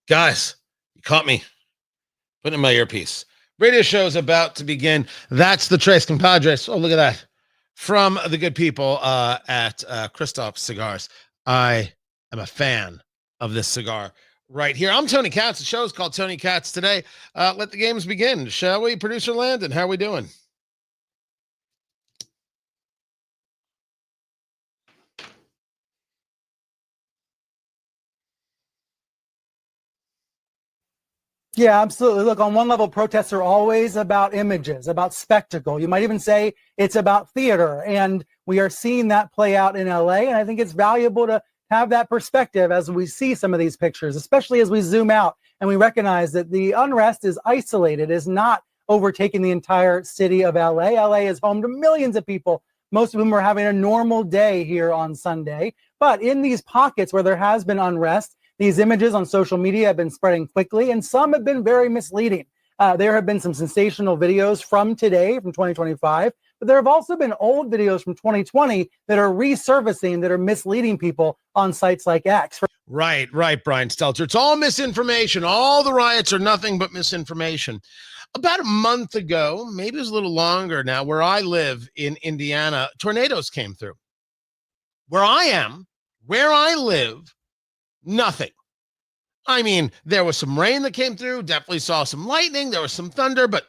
Guys, you caught me putting in my earpiece. Radio show is about to begin. That's the Tres Compadres. Oh, look at that. From the good people at Christoph Cigars. I am a fan of this cigar right here. I'm Tony Katz. The show is called Tony Katz today. Let the games begin, shall we? Producer Landon, how are we doing? Yeah, absolutely. Look, on one level, protests are always about images, about spectacle. You might even say it's about theater. And we are seeing that play out in LA. And I think it's valuable to have that perspective as we see some of these pictures, especially as we zoom out and we recognize that the unrest is isolated, is not overtaking the entire city of LA. LA is home to millions of people, most of whom are having a normal day here on Sunday. But in these pockets where there has been unrest, these images on social media have been spreading quickly, and some have been very misleading. There have been some sensational videos from today, from 2025, but there have also been old videos from 2020 that are resurfacing, that are misleading people on sites like X. Right, Brian Stelter. It's all misinformation. All the riots are nothing but misinformation. About a month ago, maybe it was a little longer now, where I live in Indiana, tornadoes came through. Where I live, nothing. I mean, there was some rain that came through, definitely saw some lightning, there was some thunder, but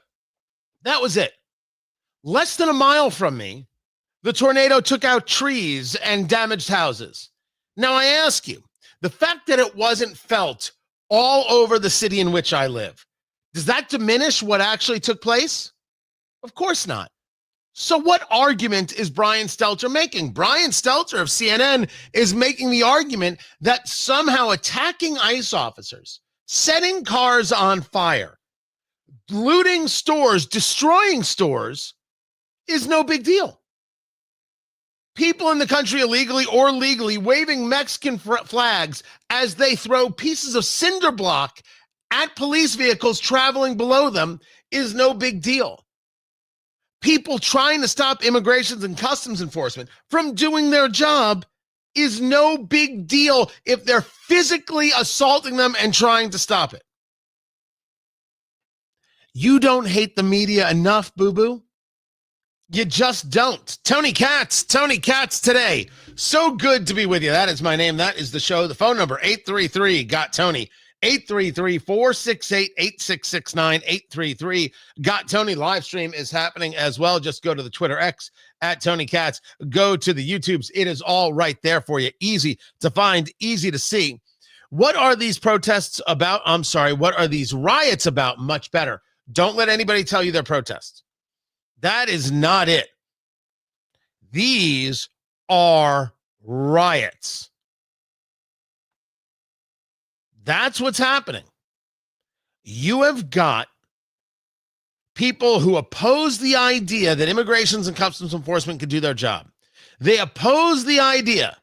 that was it. Less than a mile from me, the tornado took out trees and damaged houses. Now, I ask you, the fact that it wasn't felt all over the city in which I live, does that diminish what actually took place? Of course not. So what argument is Brian Stelter making? Brian Stelter of CNN is making the argument that somehow attacking ICE officers, setting cars on fire, looting stores, destroying stores is no big deal. People in the country illegally or legally waving Mexican flags as they throw pieces of cinder block at police vehicles traveling below them is no big deal. People trying to stop immigration and customs enforcement from doing their job is no big deal if they're physically assaulting them and trying to stop it. You don't hate the media enough, boo-boo. You just don't. Tony Katz today. So good to be with you. That is my name. That is the show. The phone number, 833-GOT-TONY. 833-468-8669, 833 Got Tony. Live stream is happening as well. Just go to the Twitter X at Tony Katz. Go to the YouTubes. It is all right there for you. Easy to find, easy to see. What are these protests about? I'm sorry. What are these riots about? Much better. Don't let anybody tell you they're protests. That is not it. These are riots. That's what's happening. You have got people who oppose the idea that immigration and customs enforcement can do their job. They oppose the idea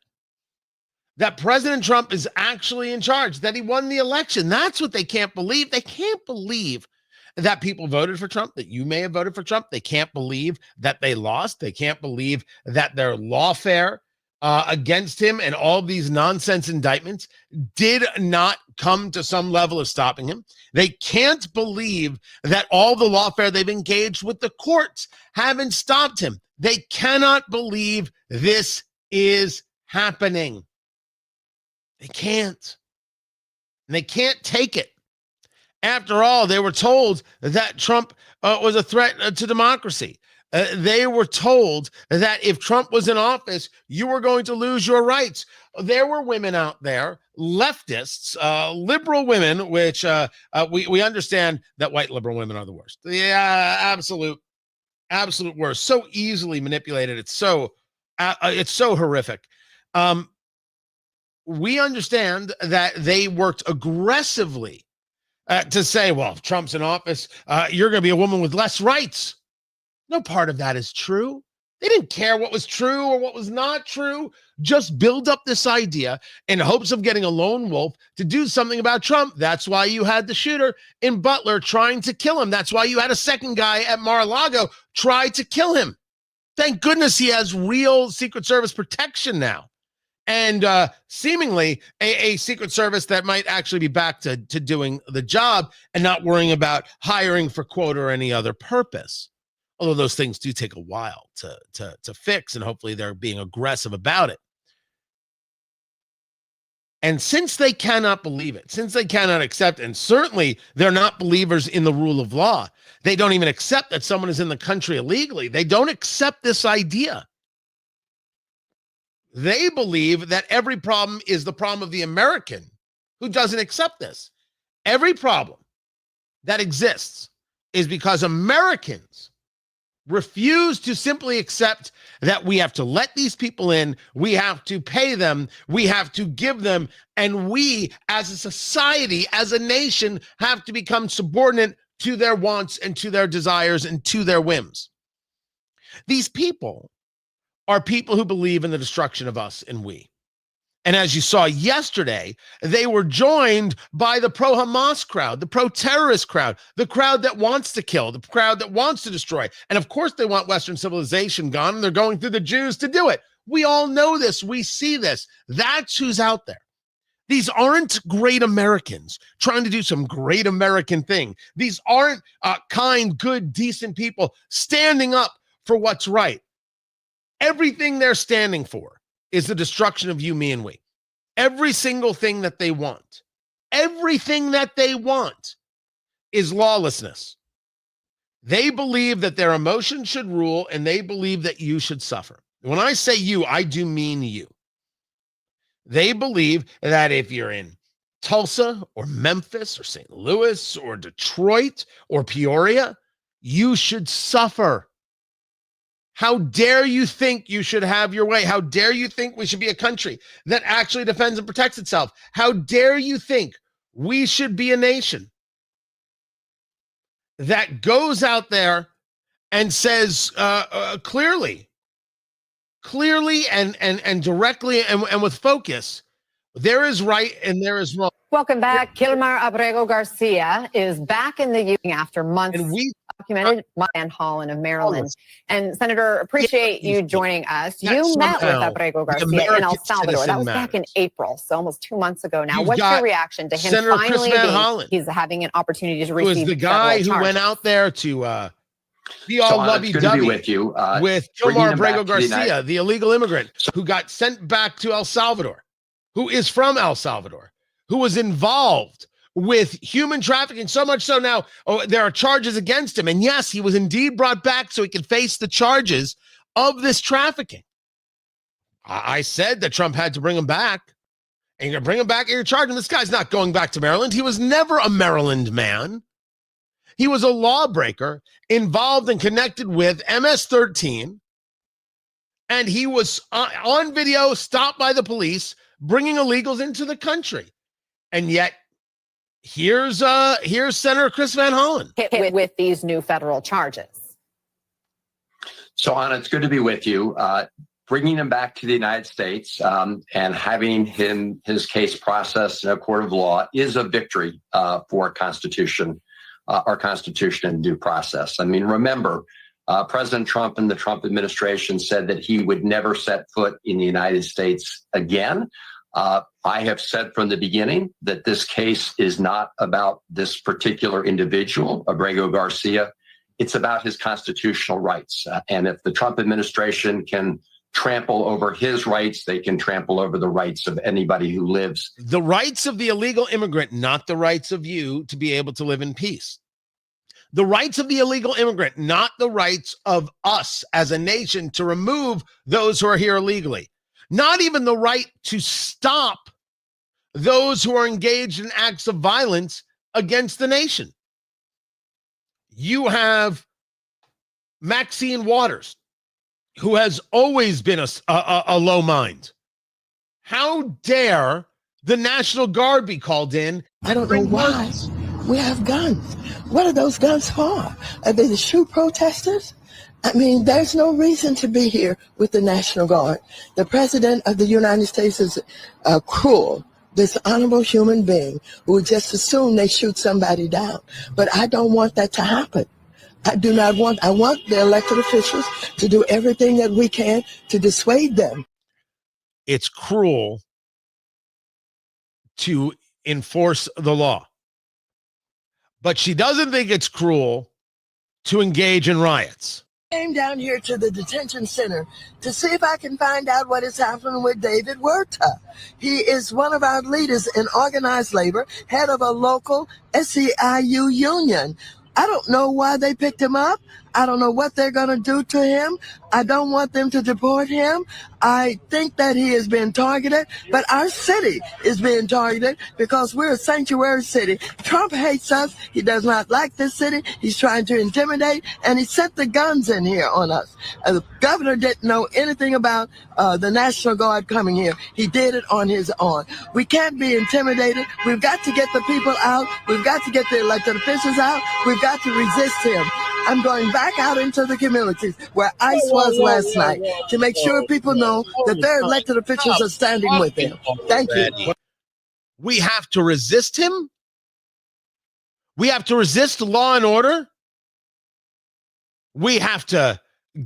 that President Trump is actually in charge, that he won the election. That's what they can't believe. They can't believe that people voted for Trump, that you may have voted for Trump. They can't believe that they lost. They can't believe that their lawfare against him and all these nonsense indictments did not come to some level of stopping him. They can't believe that all the lawfare they've engaged with the courts haven't stopped him. They cannot believe this is happening. They can't. And they can't take it. After all, they were told that Trump was a threat to democracy. They were told that if Trump was in office, you were going to lose your rights. There were women out there, leftists, liberal women, which we understand that white liberal women are the worst. Yeah, absolute worst. So easily manipulated. It's so horrific. We understand that they worked aggressively to say, well, if Trump's in office, you're going to be a woman with less rights. No part of that is true. They didn't care what was true or what was not true. Just build up this idea in hopes of getting a lone wolf to do something about Trump. That's why you had the shooter in Butler trying to kill him. That's why you had a second guy at Mar-a-Lago try to kill him. Thank goodness he has real Secret Service protection now. and seemingly a Secret Service that might actually be back to doing the job and not worrying about hiring for quota or any other purpose. Although those things do take a while to fix, and hopefully they're being aggressive about it. And since they cannot believe it, since they cannot accept, and certainly they're not believers in the rule of law, they don't even accept that someone is in the country illegally. They don't accept this idea. They believe that every problem is the problem of the American who doesn't accept this. Every problem that exists is because Americans refuse to simply accept that we have to let these people in, we have to pay them, we have to give them, and we as a society, as a nation, have to become subordinate to their wants and to their desires and to their whims. These people are people who believe in the destruction of us and we. And as you saw yesterday, they were joined by the pro-Hamas crowd, the pro-terrorist crowd, the crowd that wants to kill, the crowd that wants to destroy. And of course, they want Western civilization gone, and they're going through the Jews to do it. We all know this. We see this. That's who's out there. These aren't great Americans trying to do some great American thing. These aren't kind, good, decent people standing up for what's right. Everything they're standing for is the destruction of you, me, and we. Every single thing that they want, everything that they want is lawlessness. They believe that their emotions should rule, and they believe that you should suffer. When I say you, I do mean you. They believe that if you're in Tulsa or Memphis or St. Louis or Detroit or Peoria, you should suffer. How dare you think you should have your way? How dare you think we should be a country that actually defends and protects itself? How dare you think we should be a nation that goes out there and says clearly and directly and with focus, there is right and there is wrong. Welcome back. Kilmar Abrego Garcia is back in the union after months. And we documented Van Holland of Maryland. And Senator, appreciate you joining us. You met with Abrego Garcia in El Salvador. That was back in April, so almost 2 months ago now. What's your reaction to him Senator finally he's having an opportunity to receive the guy who went out there to be all lovey-dovey with you with Kilmar Abrego Garcia, the illegal immigrant who got sent back to El Salvador, who is from El Salvador, who was involved with human trafficking, so much so now there are charges against him. And yes, he was indeed brought back so he could face the charges of this trafficking. I said that Trump had to bring him back. And you're going to bring him back and you're charging. This guy's not going back to Maryland. He was never a Maryland man. He was a lawbreaker involved and connected with MS-13. And he was on video, stopped by the police, bringing illegals into the country. And yet, here's Senator Chris Van Hollen hit with these new federal charges. So, Anna, it's good to be with you. Bringing him back to the United States and having his case processed in a court of law is a victory for our Constitution and due process. I mean, remember, President Trump and the Trump administration said that he would never set foot in the United States again. I have said from the beginning that this case is not about this particular individual, Abrego Garcia. It's about his constitutional rights. And if the Trump administration can trample over his rights, they can trample over the rights of anybody who lives. The rights of the illegal immigrant, not the rights of you to be able to live in peace. The rights of the illegal immigrant, not the rights of us as a nation to remove those who are here illegally. Not even the right to stop those who are engaged in acts of violence against the nation. You have Maxine Waters, who has always been a low mind. How dare the National Guard be called in? I don't know why we have guns. What are those guns for? Are they to shoot protesters? I mean, there's no reason to be here with the National Guard. The President of the United States is a cruel, dishonorable human being who would just assume they shoot somebody down. But I don't want that to happen. I want the elected officials to do everything that we can to dissuade them. it's cruel to enforce the law. But she doesn't think it's cruel to engage in riots. Came down here to the detention center to see if I can find out what is happening with David Huerta. He is one of our leaders in organized labor, head of a local SEIU union. I don't know why they picked him up. I don't know what they're going to do to him. I don't want them to deport him. I think that he is being targeted, but our city is being targeted because we're a sanctuary city. Trump hates us. He does not like this city. He's trying to intimidate, and he sent the guns in here on us. The governor didn't know anything about the National Guard coming here. He did it on his own. We can't be intimidated. We've got to get the people out. We've got to get the elected officials out. We've got to resist him. I'm going back out into the communities where ICE was last night to make sure people know that their elected officials are standing with them. Thank you. We have to resist him? We have to resist law and order? We have to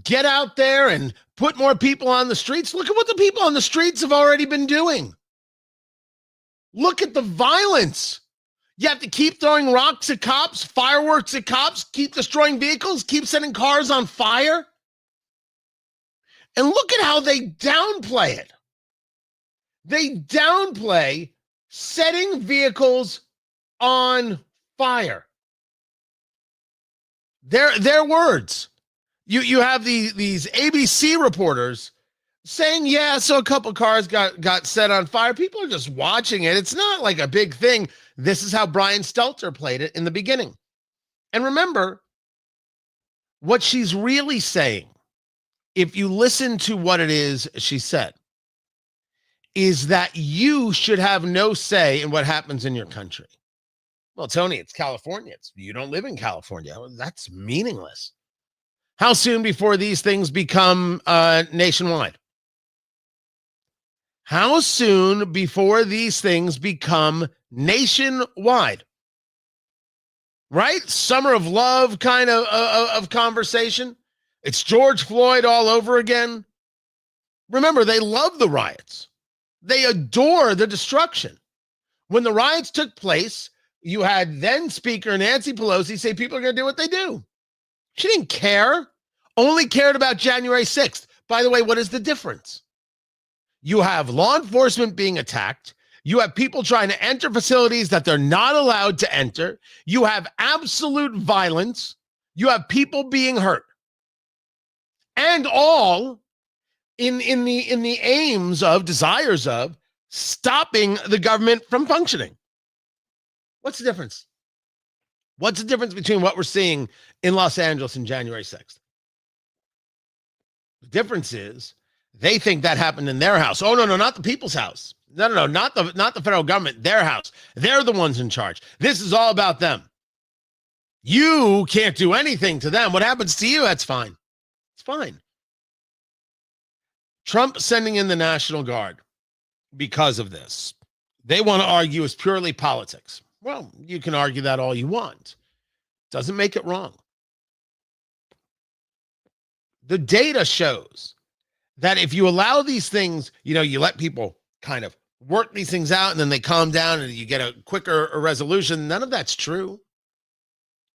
get out there and put more people on the streets? Look at what the people on the streets have already been doing. Look at the violence. You have to keep throwing rocks at cops, fireworks at cops, keep destroying vehicles, keep setting cars on fire. And look at how they downplay it. They downplay setting vehicles on fire. Their words. You have these ABC reporters saying, yeah, so a couple cars got set on fire. People are just watching it. It's not like a big thing. This is how Brian Stelter played it in the beginning. And remember, what she's really saying, if you listen to what it is she said, is that you should have no say in what happens in your country. Well, Tony, it's California. You don't live in California. That's meaningless. How soon before these things become nationwide? How soon before these things become nationwide? Right? Summer of love kind of conversation. It's George Floyd all over again. Remember, they love the riots. They adore the destruction. When the riots took place, you had then Speaker Nancy Pelosi say people are going to do what they do. She didn't care. Only cared about January 6th. By the way, what is the difference? You have law enforcement being attacked. You have people trying to enter facilities that they're not allowed to enter. You have absolute violence. You have people being hurt. And all in the aims of, desires of, stopping the government from functioning. What's the difference? What's the difference between what we're seeing in Los Angeles in January 6th? The difference is they think that happened in their house. Oh, no, not the people's house. No, not the federal government, their house. They're the ones in charge. This is all about them. You can't do anything to them. What happens to you, that's fine. It's fine. Trump sending in the National Guard because of this. They want to argue it's purely politics. Well, you can argue that all you want. Doesn't make it wrong. The data shows that if you allow these things, you let people kind of work these things out and then they calm down and you get a quicker resolution. None of that's true.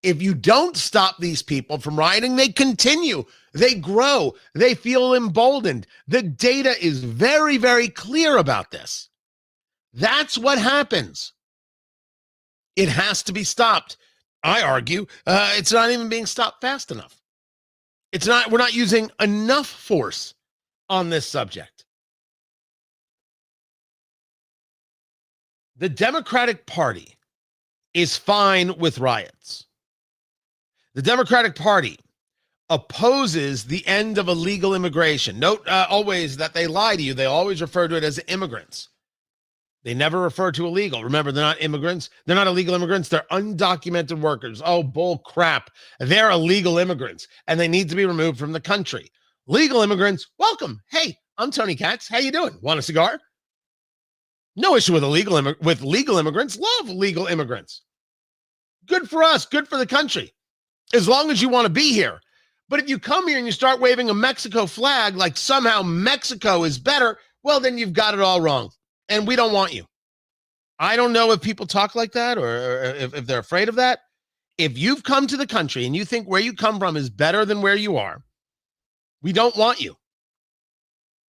If you don't stop these people from rioting, they continue. They grow. They feel emboldened. The data is very, very clear about this. That's what happens. It has to be stopped. I argue it's not even being stopped fast enough. We're not using enough force on this subject. The Democratic Party is fine with riots. The Democratic Party opposes the end of illegal immigration. Note always that they lie to you. They always refer to it as immigrants. They never refer to illegal. Remember, they're not immigrants. They're not illegal immigrants. They're undocumented workers. Oh, bull crap. They're illegal immigrants, and they need to be removed from the country. Legal immigrants, welcome. Hey, I'm Tony Katz. How you doing? Want a cigar? No issue with legal immigrants. Love legal immigrants. Good for us. Good for the country. As long as you want to be here. But if you come here and you start waving a Mexico flag like somehow Mexico is better, well, then you've got it all wrong. And we don't want you. I don't know if people talk like that or if they're afraid of that. If you've come to the country and you think where you come from is better than where you are, we don't want you.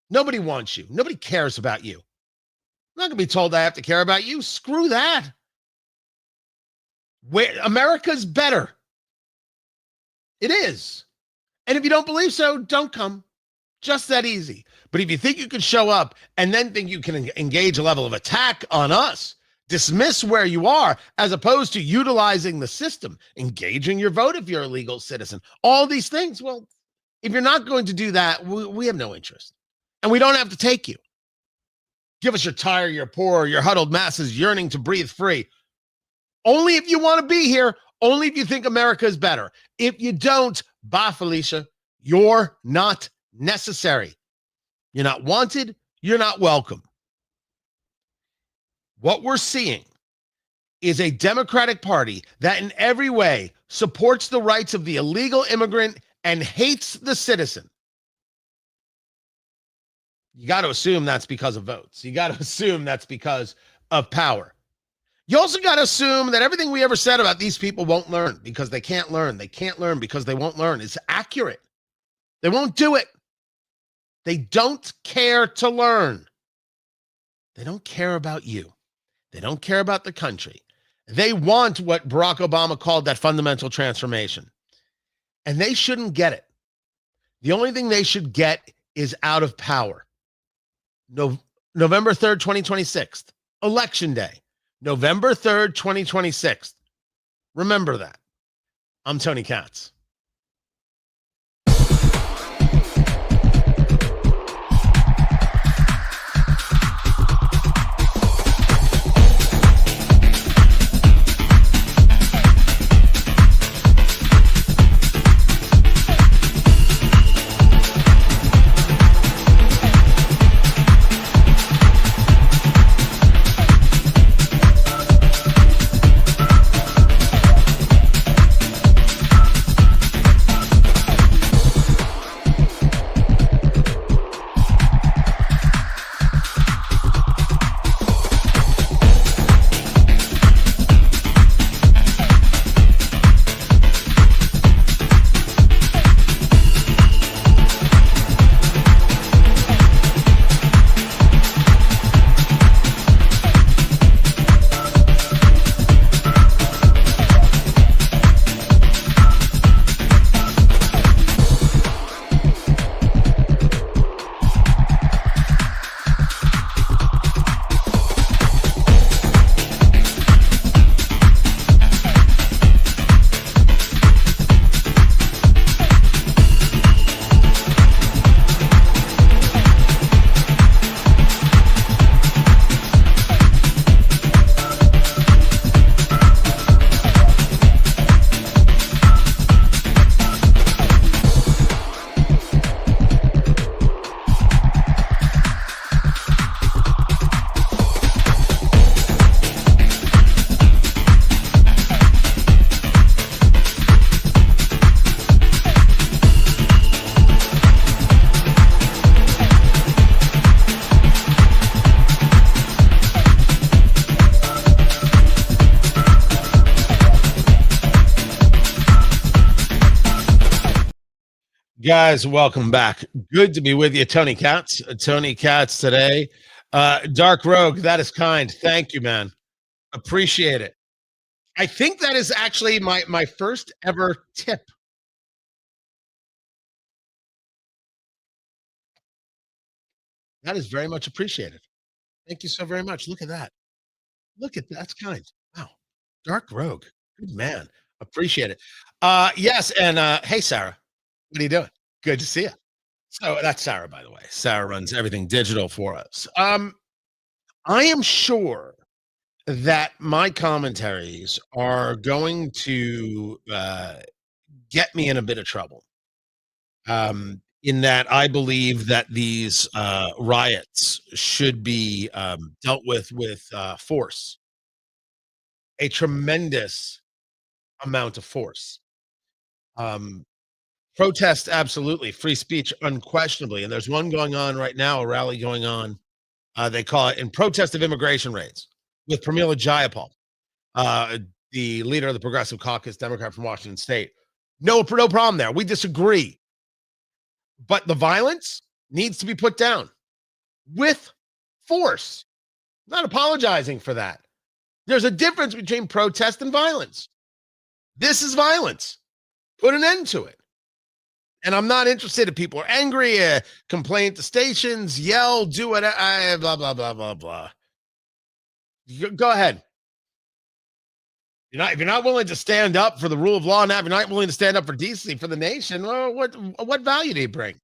Nobody wants you. Nobody cares about you. I'm not going to be told I have to care about you. Screw that. Where America's better. It is. And if you don't believe so, don't come. Just that easy. But if you think you can show up and then think you can engage a level of attack on us, dismiss where you are, as opposed to utilizing the system, engaging your vote if you're a legal citizen, all these things, well, if you're not going to do that, we have no interest. And we don't have to take you. Give us your tired, your poor, your huddled masses yearning to breathe free. Only if you want to be here. Only if you think America is better. If you don't, bye, Felicia. You're not necessary. You're not wanted. You're not welcome. What we're seeing is a Democratic Party that in every way supports the rights of the illegal immigrant and hates the citizen. You got to assume that's because of votes. You got to assume that's because of power. You also got to assume that everything we ever said about these people won't learn because they can't learn. They can't learn because they won't learn. It's accurate. They won't do it. They don't care to learn. They don't care about you. They don't care about the country. They want what Barack Obama called that fundamental transformation. And they shouldn't get it. The only thing they should get is out of power. November 3rd, 2026, Election Day. November 3rd, 2026. Remember that. I'm Tony Katz. Guys, welcome back. Good to be with you. Tony Katz. Tony Katz today. Dark Rogue, that is kind. Thank you, man. Appreciate it. I think that is actually my first ever tip. That is very much appreciated. Thank you so very much. Look at that. Look at that. That's kind. Wow. Dark Rogue. Good man. Appreciate it. Yes, and hey, Sarah. What are you doing? Good to see you. So that's Sarah, by the way. Sarah runs everything digital for us. I am sure that my commentaries are going to get me in a bit of trouble. In that I believe that these riots should be dealt with force, a tremendous amount of force. Um, Protest, absolutely. Free speech, unquestionably. And there's one going on right now, a rally going on. They call it in protest of immigration raids with Pramila Jayapal, the leader of the Progressive Caucus, Democrat from Washington State. No problem there. We disagree. But the violence needs to be put down with force. Not apologizing for that. There's a difference between protest and violence. This is violence. Put an end to it. And I'm not interested if people are angry, complain at the stations, yell, do what, blah, blah, blah, blah, blah. Go ahead. If you're not willing to stand up for the rule of law, and if you're not willing to stand up for decency for the nation, well, what value do you bring?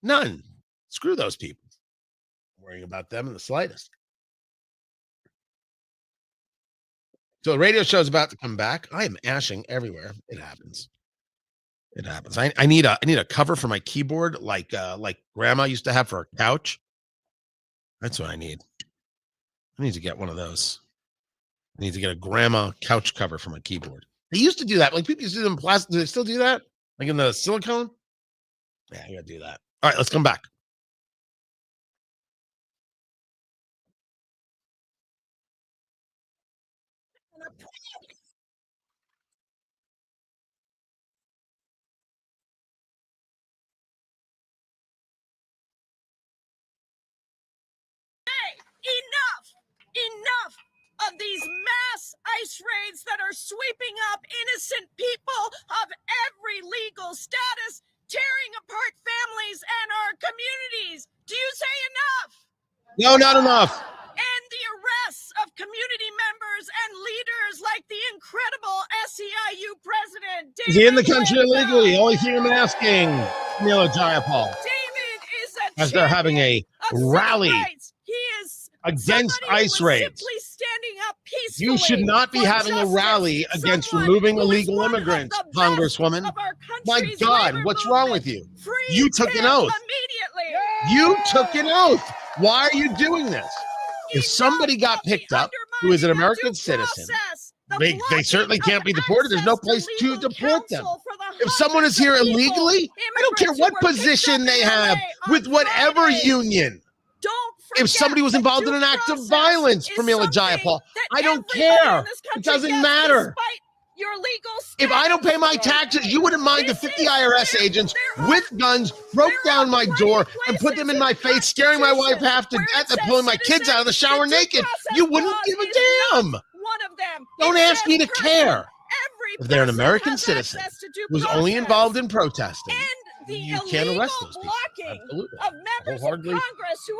None. Screw those people. I'm worrying about them in the slightest. So the radio show is about to come back. I am ashing everywhere. It happens. It happens. I need a cover for my keyboard, like Grandma used to have for a couch. That's what I need. I need to get one of those. I need to get a Grandma couch cover for my keyboard. They used to do that. Like people used to do them in plastic. Do they still do that? Like in the silicone? Yeah, I gotta do that. All right, let's come back. Enough of these mass ICE raids that are sweeping up innocent people of every legal status, tearing apart families and our communities. Do you say enough? No, not enough. And the arrests of community members and leaders like the incredible SEIU president, David. Is he in the country illegally? Only hear him asking. Pramila Jayapal. David is a as they're having a rally he is against ICE raids. You should not be having a rally against removing illegal immigrants, Congresswoman. My God, what's wrong with you? You took an oath. You took an oath. Why are you doing this? If somebody got picked up who is an American citizen, they certainly can't be deported. There's no place to deport them. If someone is here illegally, I don't care what position they have with whatever union. If somebody was involved in an act of violence, Pramila Jayapal, I don't care. It doesn't matter. If I don't pay my taxes, you wouldn't mind if 50 IRS agents with guns broke down my door and put them in my face, scaring my wife half to death and pulling my kids out of the shower naked. You wouldn't give a damn. Don't ask me to care. If they're an American citizen who's only involved in protesting, you can't arrest those people. Absolutely. I wholeheartedly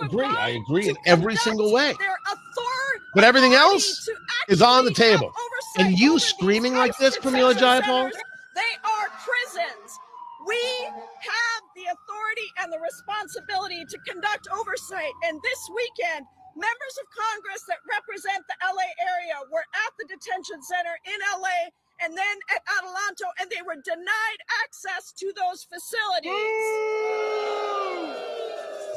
agree. I agree in every single way. But everything else is on the table. And you screaming like this, Pramila Jayapal? They are prisons. We have the authority and the responsibility to conduct oversight. And this weekend, members of Congress that represent the LA area were at the detention center in LA and then at Adelanto, and they were denied access to those facilities.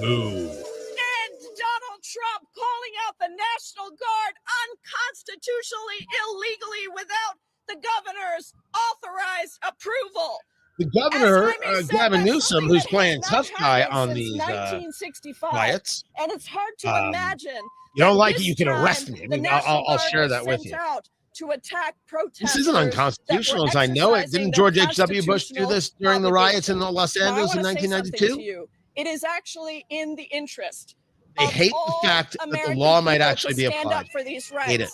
Ooh. And Donald Trump calling out the National Guard unconstitutionally, illegally, without the governor's authorized approval. The governor, Gavin Newsom, who's playing tough guy on these riots. And it's hard to imagine. You don't like it, you can arrest me. I mean, I'll share that with you. To attack protesters. This isn't unconstitutional as I know it. Didn't George H.W. Bush do this during the riots in Los Angeles in 1992? It is actually in the interest. They hate the fact that the law might actually be applied. Hate it.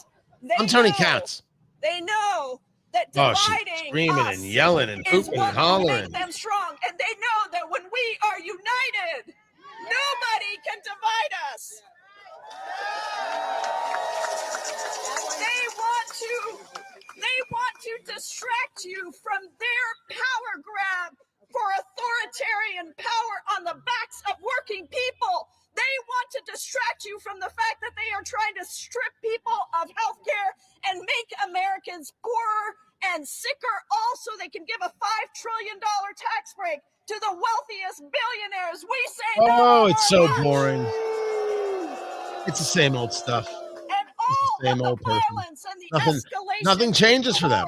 I'm Tony Katz. They know that dividing she's screaming and yelling and hooping and hollering. Make them strong, and they know that when we are united, nobody can divide us. They want to distract you from their power grab for authoritarian power on the backs of working people. They want to distract you from the fact that they are trying to strip people of health care and make Americans poorer and sicker, all so they can give a $5 trillion tax break to the wealthiest billionaires. We say no. Oh, it's so boring. It's the same old stuff. Same old person. Nothing changes for them.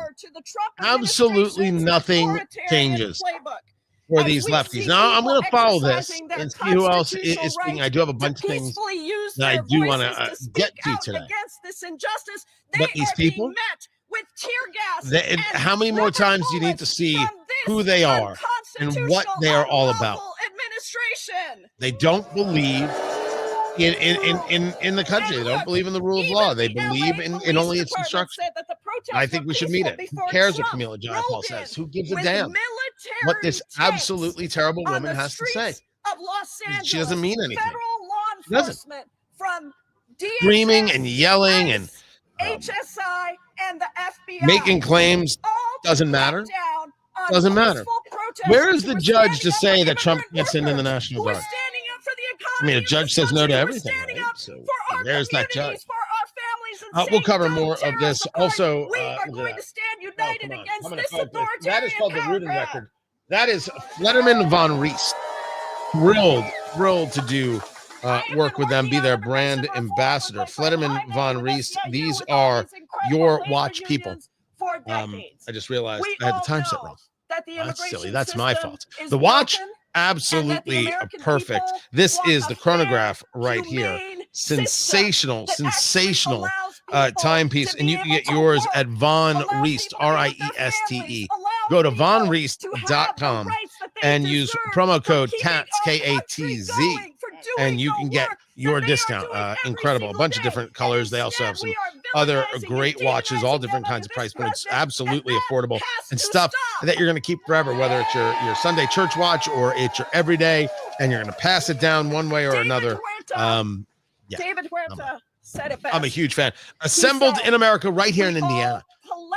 Absolutely nothing changes. for these lefties. Now I'm going to follow this and see who else is speaking. I do have a bunch of things that I do want to get to today. Against this injustice, but these people, met with tear gas. How many more times do you need to see who they are and what they are all about? They don't believe in the country. They don't believe in the rule of law. They believe in only its instruction. I think we should meet it. Who cares what Camila John Paul says? Who gives a damn what this absolutely terrible woman has to say? She doesn't mean anything. She doesn't. Screaming and yelling and HSI and the FBI making claims doesn't matter. Doesn't matter. Where is the judge to say that Trump gets into the National Guard? I mean, a judge says no to everything, right? So there's that judge. We'll cover more of this. Also, that is called the Rudin record. That is Fletterman von Riest. Thrilled to do work with them, be their brand ambassador. Fletterman von Riest. These are your watch people. I just realized I had the time set wrong. That's silly. That's my fault. The watch, absolutely perfect. This is the chronograph right here. Sensational timepiece. And you can get yours at Von Riest, Rieste. Go to vonriest.com and use promo code KATZ, KATZ, and you can get your discount. Incredible. A bunch of different colors. They also have some other great watches, all different kinds of price points, absolutely affordable, and stuff that you're going to keep forever, whether it's your Sunday church watch or it's your everyday, and you're going to pass it down one way or another. David Huerta said it best. I'm a huge fan. Assembled in America, right here in Indiana,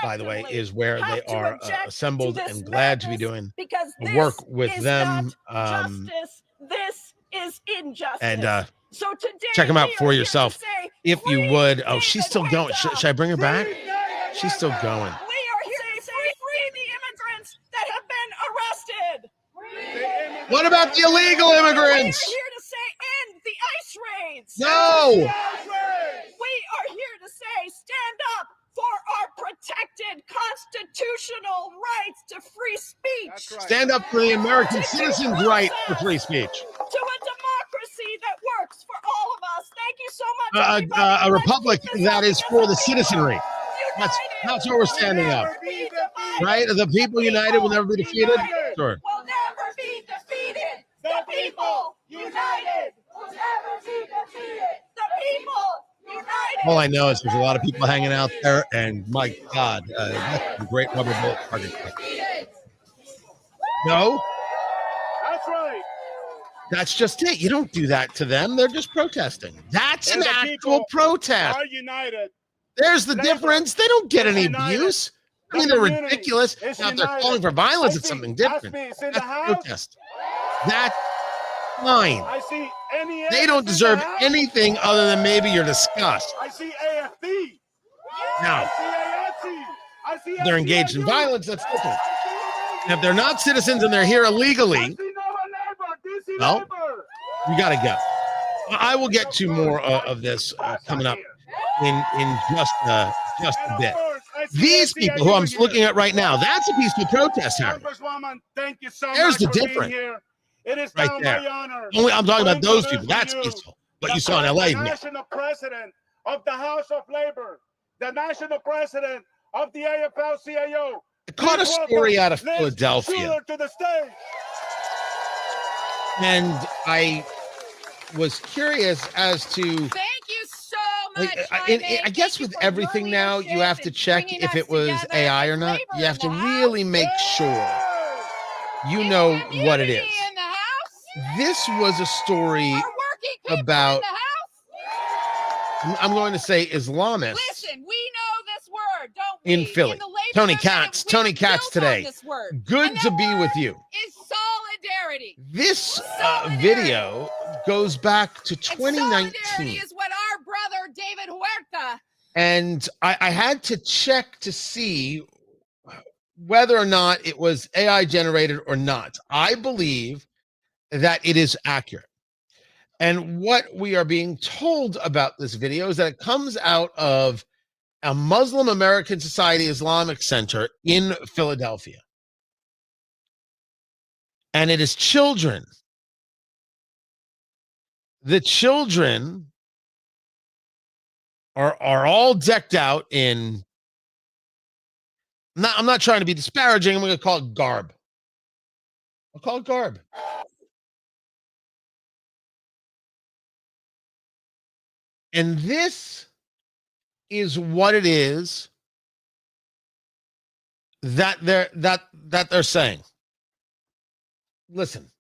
by the way, is where they are assembled, and glad to be doing work with them. This is injustice. And so check them out for yourself, if you would. Oh, she's still going. Should I bring her back? She's still going. We are here to say free the immigrants that have been arrested. What about the illegal immigrants? We are here to say end the ICE raids. No. We are here to say stand up for our protected constitutional rights to free speech. Right. Stand up for the American citizens' right for free speech. To a democracy that works for all of us. Thank you so much. A republic that is for the citizenry. That's what we're standing up. Right? The people united will never be defeated. Sure. Will never be defeated. The people united will never be defeated. The people united. All I know is there's a lot of people hanging out there, and my God, that's a great rubber bullet target. No? That's right. That's just it. You don't do that to them. They're just protesting. That's an actual protest. Are united. There's the difference. They don't get any abuse. I mean, they're ridiculous. Now, if they're calling for violence, it's something different. That's protest. That's fine. They don't deserve anything other than maybe your disgust. I see AFD. Now, if they're engaged in violence, that's different. And if they're not citizens and they're here illegally, well, you got to go. I will get to more of this coming up in just a bit. These people who I'm looking at right now, that's a peaceful protest, Harry. There's the difference. Right there. Only I'm talking about those people. That's peaceful. What you saw in LA. The national president of the House of Labor, the national president of the AFL-CIO. I caught a story out of Philadelphia. And I was curious as to. Thank you so much. I guess with everything now, you have to check if it was AI or not. You have to really make sure you know what it is. This was a story about, I'm going to say, Islamists. Listen, we know this word, don't we? In Philly. Tony Katz today. Good to be with you. Is solidarity. This video goes back to 2019. Solidarity is what our brother David Huerta. And I had to check to see whether or not it was AI generated or not. I believe that it is accurate. And what we are being told about this video is that it comes out of a Muslim American Society Islamic Center in Philadelphia. And it is children. The children are all decked out in, I'm not trying to be disparaging, I'm going to call it garb. I'll call it garb. And this is what it is that they're saying. Listen.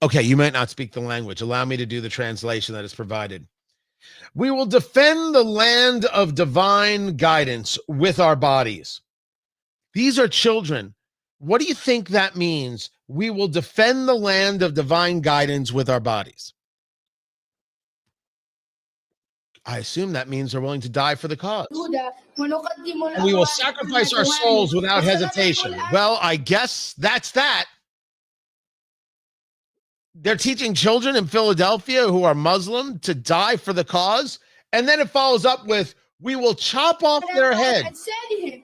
Okay, you might not speak the language. Allow me to do the translation that is provided. We will defend the land of divine guidance with our bodies. These are children. What do you think that means? We will defend the land of divine guidance with our bodies. I assume that means they're willing to die for the cause. And we will sacrifice our souls without hesitation. Well, I guess that's that. They're teaching children in Philadelphia who are Muslim to die for the cause. And then it follows up with, we will chop off their heads. And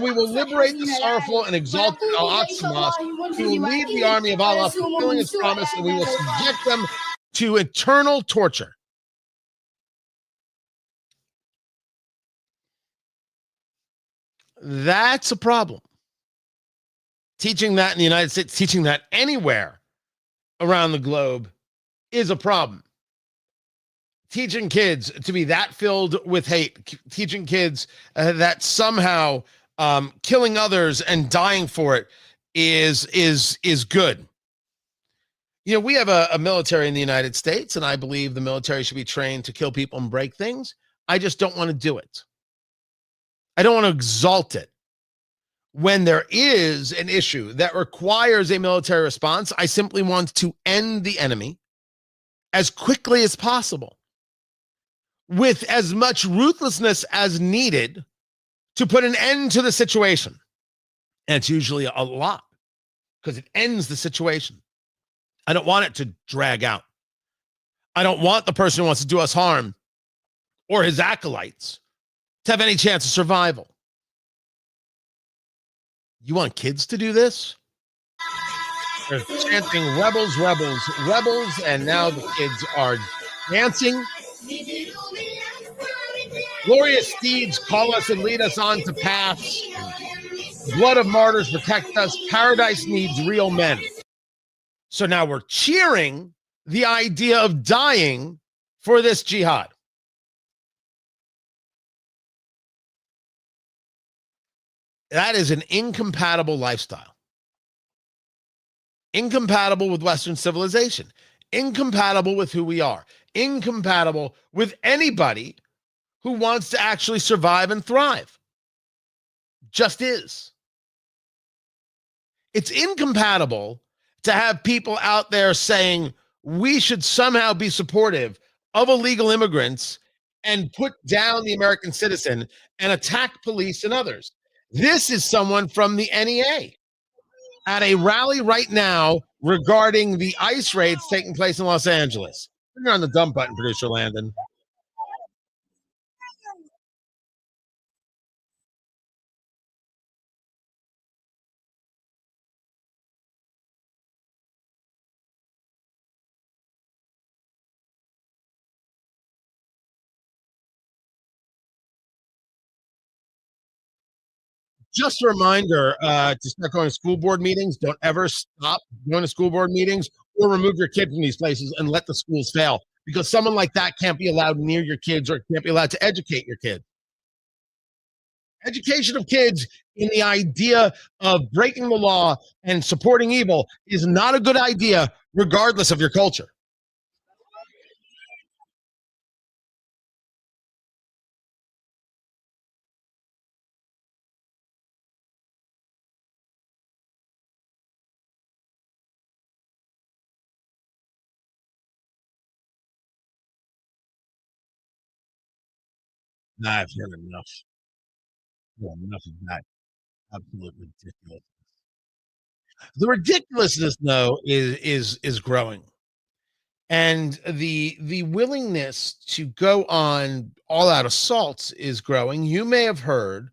we will liberate the sorrowful and exalted Al-Aqsa. We will lead the army of Allah, fulfilling its promise, and we will subject them to eternal torture. That's a problem. Teaching that in the United States, teaching that anywhere around the globe is a problem. Teaching kids to be that filled with hate, teaching kids that somehow killing others and dying for it is good. You know, we have a military in the United States, and I believe the military should be trained to kill people and break things. I just don't want to do it. I don't want to exalt it. When there is an issue that requires a military response, I simply want to end the enemy as quickly as possible with as much ruthlessness as needed to put an end to the situation. And it's usually a lot because it ends the situation. I don't want it to drag out. I don't want the person who wants to do us harm or his acolytes to have any chance of survival. You want kids to do this? They're chanting rebels, rebels, rebels, and now the kids are dancing. Glorious steeds call us and lead us on to paths. Blood of martyrs protect us. Paradise needs real men. So now we're cheering the idea of dying for this jihad. That is an incompatible lifestyle. Incompatible with Western civilization. Incompatible with who we are. Incompatible with anybody who wants to actually survive and thrive. Just is. It's incompatible to have people out there saying we should somehow be supportive of illegal immigrants and put down the American citizen and attack police and others. This is someone from the NEA at a rally right now regarding the ICE raids taking place in Los Angeles. You're on the dump button, producer Landon. Just a reminder to start going to school board meetings. Don't ever stop going to school board meetings or remove your kid from these places and let the schools fail, because someone like that can't be allowed near your kids or can't be allowed to educate your kid. Education of kids in the idea of breaking the law and supporting evil is not a good idea, regardless of your culture. Nah, I've heard enough. Yeah, enough of that. Absolutely ridiculous. The ridiculousness, though, is growing. And the willingness to go on all-out assaults is growing. You may have heard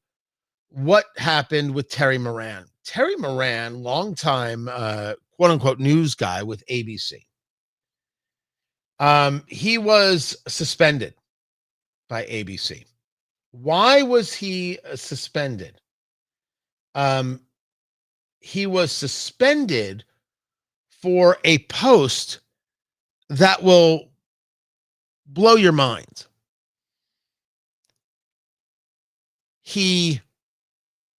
what happened with Terry Moran. Terry Moran, longtime quote-unquote news guy with ABC. He was suspended by ABC. Why was he suspended? He was suspended for a post that will blow your mind. He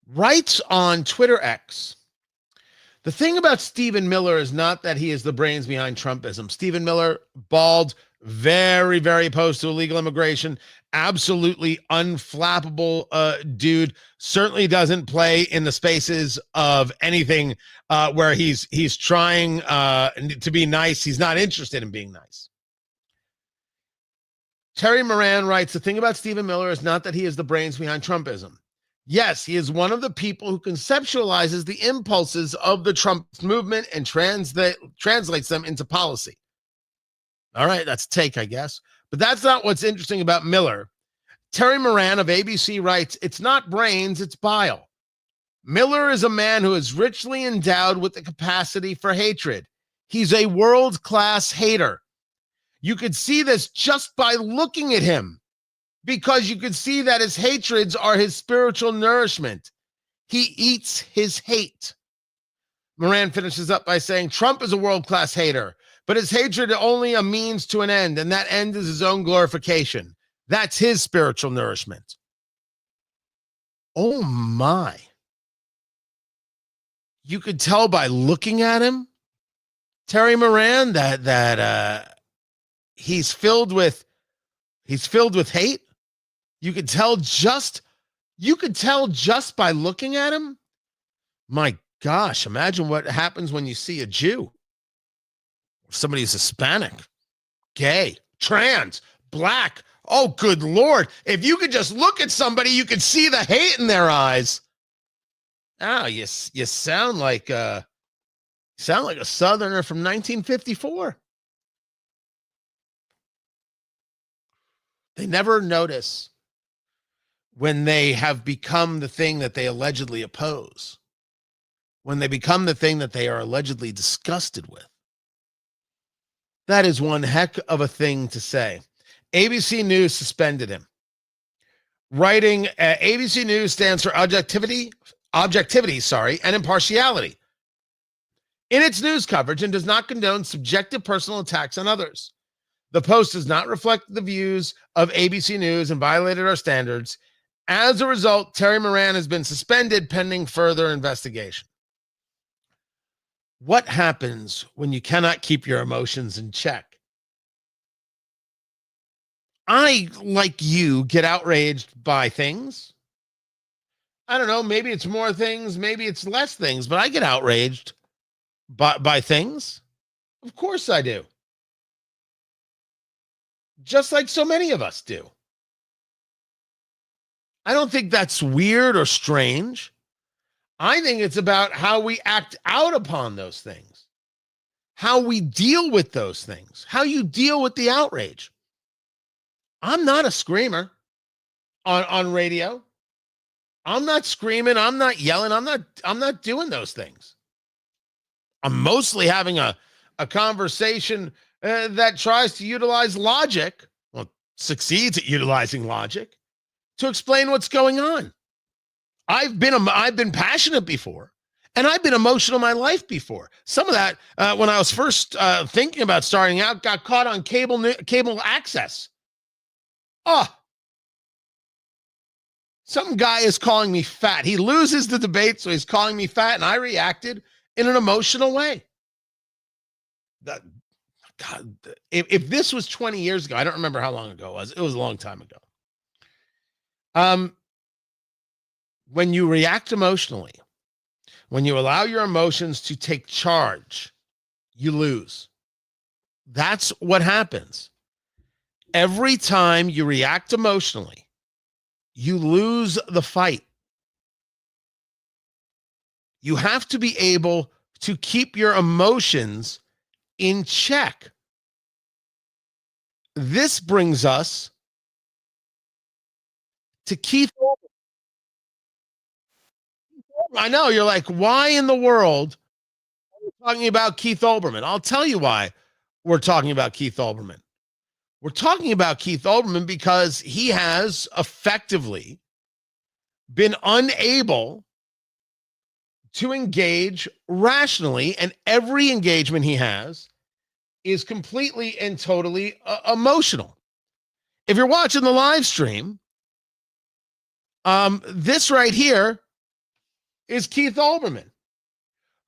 writes on Twitter X, the thing about Stephen Miller is not that he is the brains behind Trumpism. Stephen Miller, bald, very, very opposed to illegal immigration, absolutely unflappable dude, certainly doesn't play in the spaces of anything where he's trying to be nice. He's not interested in being nice. Terry Moran writes, the thing about Stephen Miller is not that he is the brains behind Trumpism. Yes, he is one of the people who conceptualizes the impulses of the Trump movement and translates them into policy. All right, that's a take, I guess. But that's not what's interesting about Miller. Terry Moran of ABC writes, it's not brains, it's bile. Miller is a man who is richly endowed with the capacity for hatred. He's a world-class hater. You could see this just by looking at him, because you could see that his hatreds are his spiritual nourishment. He eats his hate. Moran finishes up by saying, Trump is a world-class hater, but his hatred is only a means to an end, and that end is his own glorification. That's his spiritual nourishment. Oh my. You could tell by looking at him, Terry Moran, that he's filled with hate. You could tell just by looking at him. My gosh, imagine what happens when you see a Jew, somebody who's Hispanic, gay, trans, black. Oh, good Lord. If you could just look at somebody, you could see the hate in their eyes. Oh, you sound like a Southerner from 1954. They never notice when they have become the thing that they allegedly oppose, when they become the thing that they are allegedly disgusted with. That is one heck of a thing to say. ABC News suspended him. Writing, ABC News stands for objectivity, and impartiality in its news coverage and does not condone subjective personal attacks on others. The Post does not reflect the views of ABC News and violated our standards. As a result, Terry Moran has been suspended pending further investigation. What happens when you cannot keep your emotions in check? I, like you, get outraged by things. I don't know, maybe it's more things, maybe it's less things, but I get outraged by things. Of course I do. Just like so many of us do. I don't think that's weird or strange. I think it's about how we act out upon those things, how we deal with those things, how you deal with the outrage. I'm not a screamer on radio. I'm not screaming. I'm not yelling. I'm not doing those things. I'm mostly having a conversation that tries to utilize logic, well, succeeds at utilizing logic to explain what's going on. I've been passionate before, and I've been emotional in my life before. Some of that, when I was first thinking about starting out, got caught on cable access. Oh, some guy is calling me fat. He loses the debate, so he's calling me fat, and I reacted in an emotional way. God, if this was 20 years ago, I don't remember how long ago it was. It was a long time ago. When you react emotionally, when you allow your emotions to take charge, you lose. That's what happens. Every time you react emotionally, you lose the fight. You have to be able to keep your emotions in check. this brings us to Keith Olbermann. I know you're like, why in the world are we talking about Keith Olbermann? I'll tell you why we're talking about Keith Olbermann. We're talking about Keith Olbermann because he has effectively been unable to engage rationally, and every engagement he has is completely and totally emotional. If you're watching the live stream, this right here is Keith Olbermann,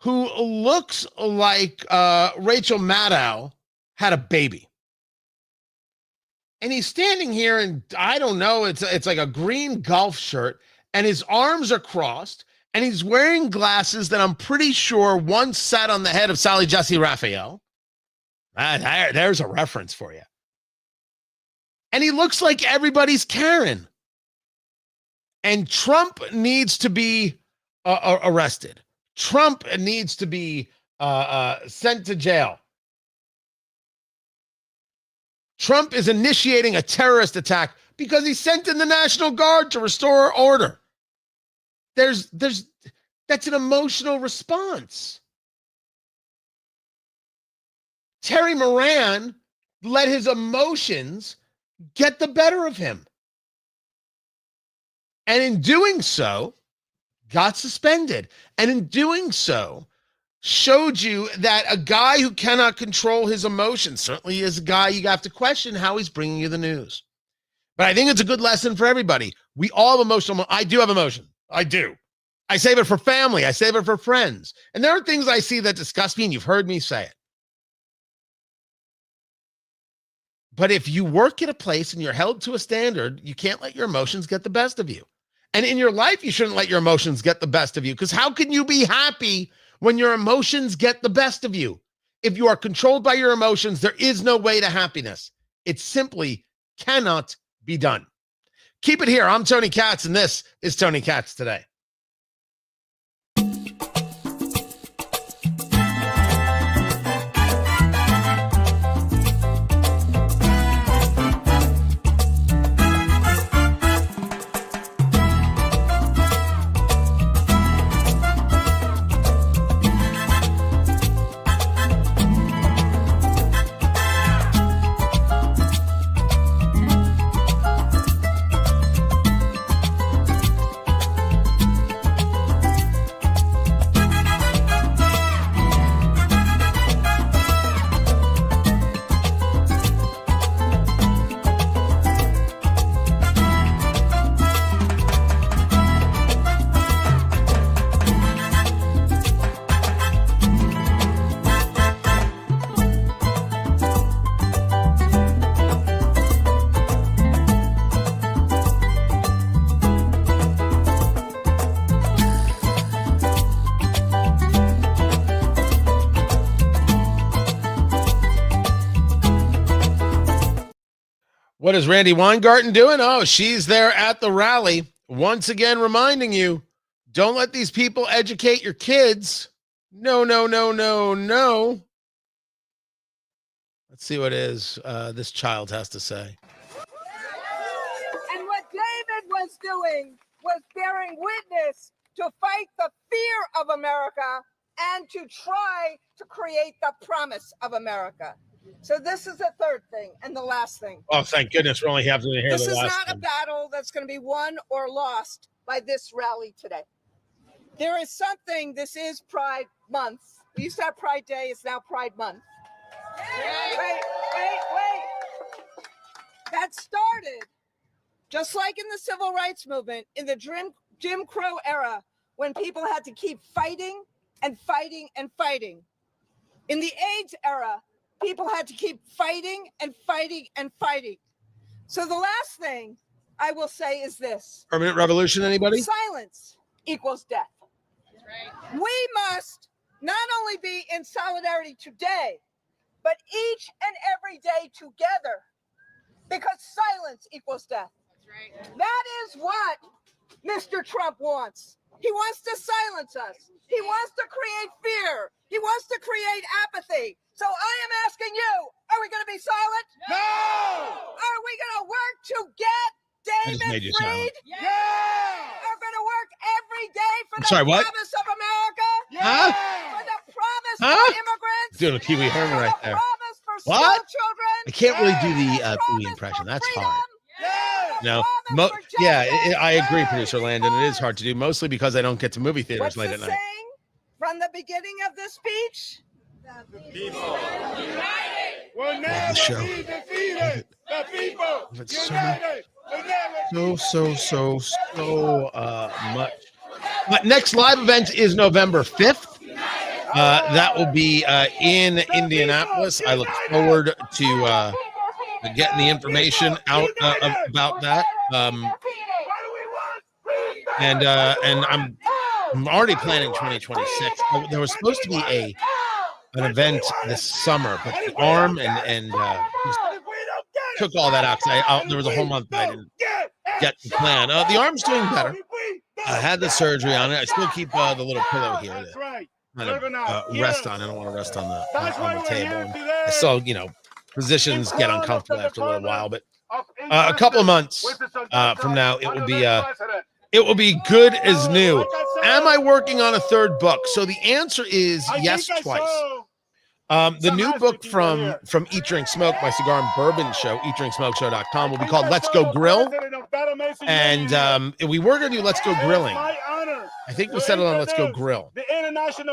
who looks like Rachel Maddow had a baby. And he's standing here and I don't know, it's like a green golf shirt and his arms are crossed and he's wearing glasses that I'm pretty sure once sat on the head of Sally Jesse Raphael. There's a reference for you. And he looks like everybody's Karen. And Trump needs to be arrested. Trump needs to be sent to jail. Trump is initiating a terrorist attack because he sent in the National Guard to restore order. That's an emotional response. Terry Moran let his emotions get the better of him. And in doing so, got suspended. And in doing so, showed you that a guy who cannot control his emotions certainly is a guy you have to question how he's bringing you the news. But I think it's a good lesson for everybody. We all have emotional. I do have emotion. I do. I save it for family. I save it for friends. And there are things I see that disgust me, and you've heard me say it. But if you work at a place and you're held to a standard, you can't let your emotions get the best of you. And in your life, you shouldn't let your emotions get the best of you, because how can you be happy when your emotions get the best of you? If you are controlled by your emotions, there is no way to happiness. It simply cannot be done. Keep it here. I'm Tony Katz, and this is Tony Katz Today. What is Randy Weingarten doing? Oh, she's there at the rally. Once again, reminding you, don't let these people educate your kids. No, no, no, no, no. Let's see what this child has to say. And what David was doing was bearing witness to fight the fear of America and to try to create the promise of America. So this is the third thing and the last thing. Oh, thank goodness we only have to hear this the last This is not thing. a battle that's going to be won or lost by this rally today. There is something, this is Pride Month. We used to have Pride Day, it's now Pride Month. Wait. That started, just like in the Civil Rights Movement, in the Jim Crow era, when people had to keep fighting and fighting and fighting. In the AIDS era, people had to keep fighting and fighting and fighting. So the last thing I will say is this. Permanent revolution, anybody? Silence equals death. That's right. We must not only be in solidarity today, but each and every day together, because silence equals death. That's right. That is what Mr. Trump wants. He wants to silence us. He wants to create fear. He wants to create apathy. So I am asking you, are we going to be silent? No! just made you silent. Yeah! Are going to work every day for the sorry, what? promise of America. Huh? For the promise Huh? for immigrants. Doing a Pee Wee Herman right there. Promise for What? school children. I can't really do the Pee Wee impression. That's hard. No, I agree, producer Landon. It is hard to do, mostly because I don't get to movie theaters What's late the at night. saying from the beginning of the speech? The people united will never be defeated. The people united will never So much. My next live event is November 5th. That will be in Indianapolis. I look forward to getting the information out about that. And I'm already planning 2026. There was supposed to be an event this summer, but the arm and took all that out because there was a whole month that I didn't get the plan. The arm's doing better. I had the surgery on it. I still keep the little pillow here to kind of rest on. I don't want to rest on the table. I still, positions get uncomfortable after a little while, but a couple of months from now, it will be good as new. Am I working on a third book? So the answer is yes, twice. The new book from Eat, Drink, Smoke, my cigar and bourbon show, eatdrinksmokeshow.com, will be called Let's Go Grill. And we were going to do Let's Go Grilling. I think we settled on Let's Go Grill.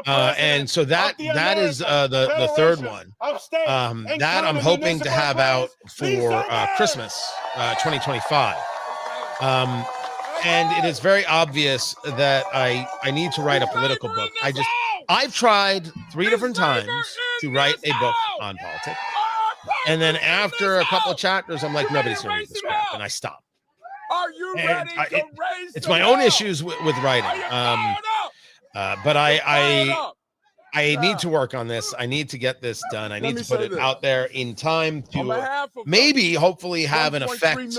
And so that is the third one. That I'm hoping to have out for Christmas 2025. And it is very obvious that I need to write a political book. I've tried 3 different times to write a book on politics. And then after a couple of chapters, I'm like, nobody's going to read this crap. And I stop. Are you ready to raise it's my own issues with writing. But I need to work on this. I need to get this done. I need to put it out there in time to maybe, hopefully, have an effect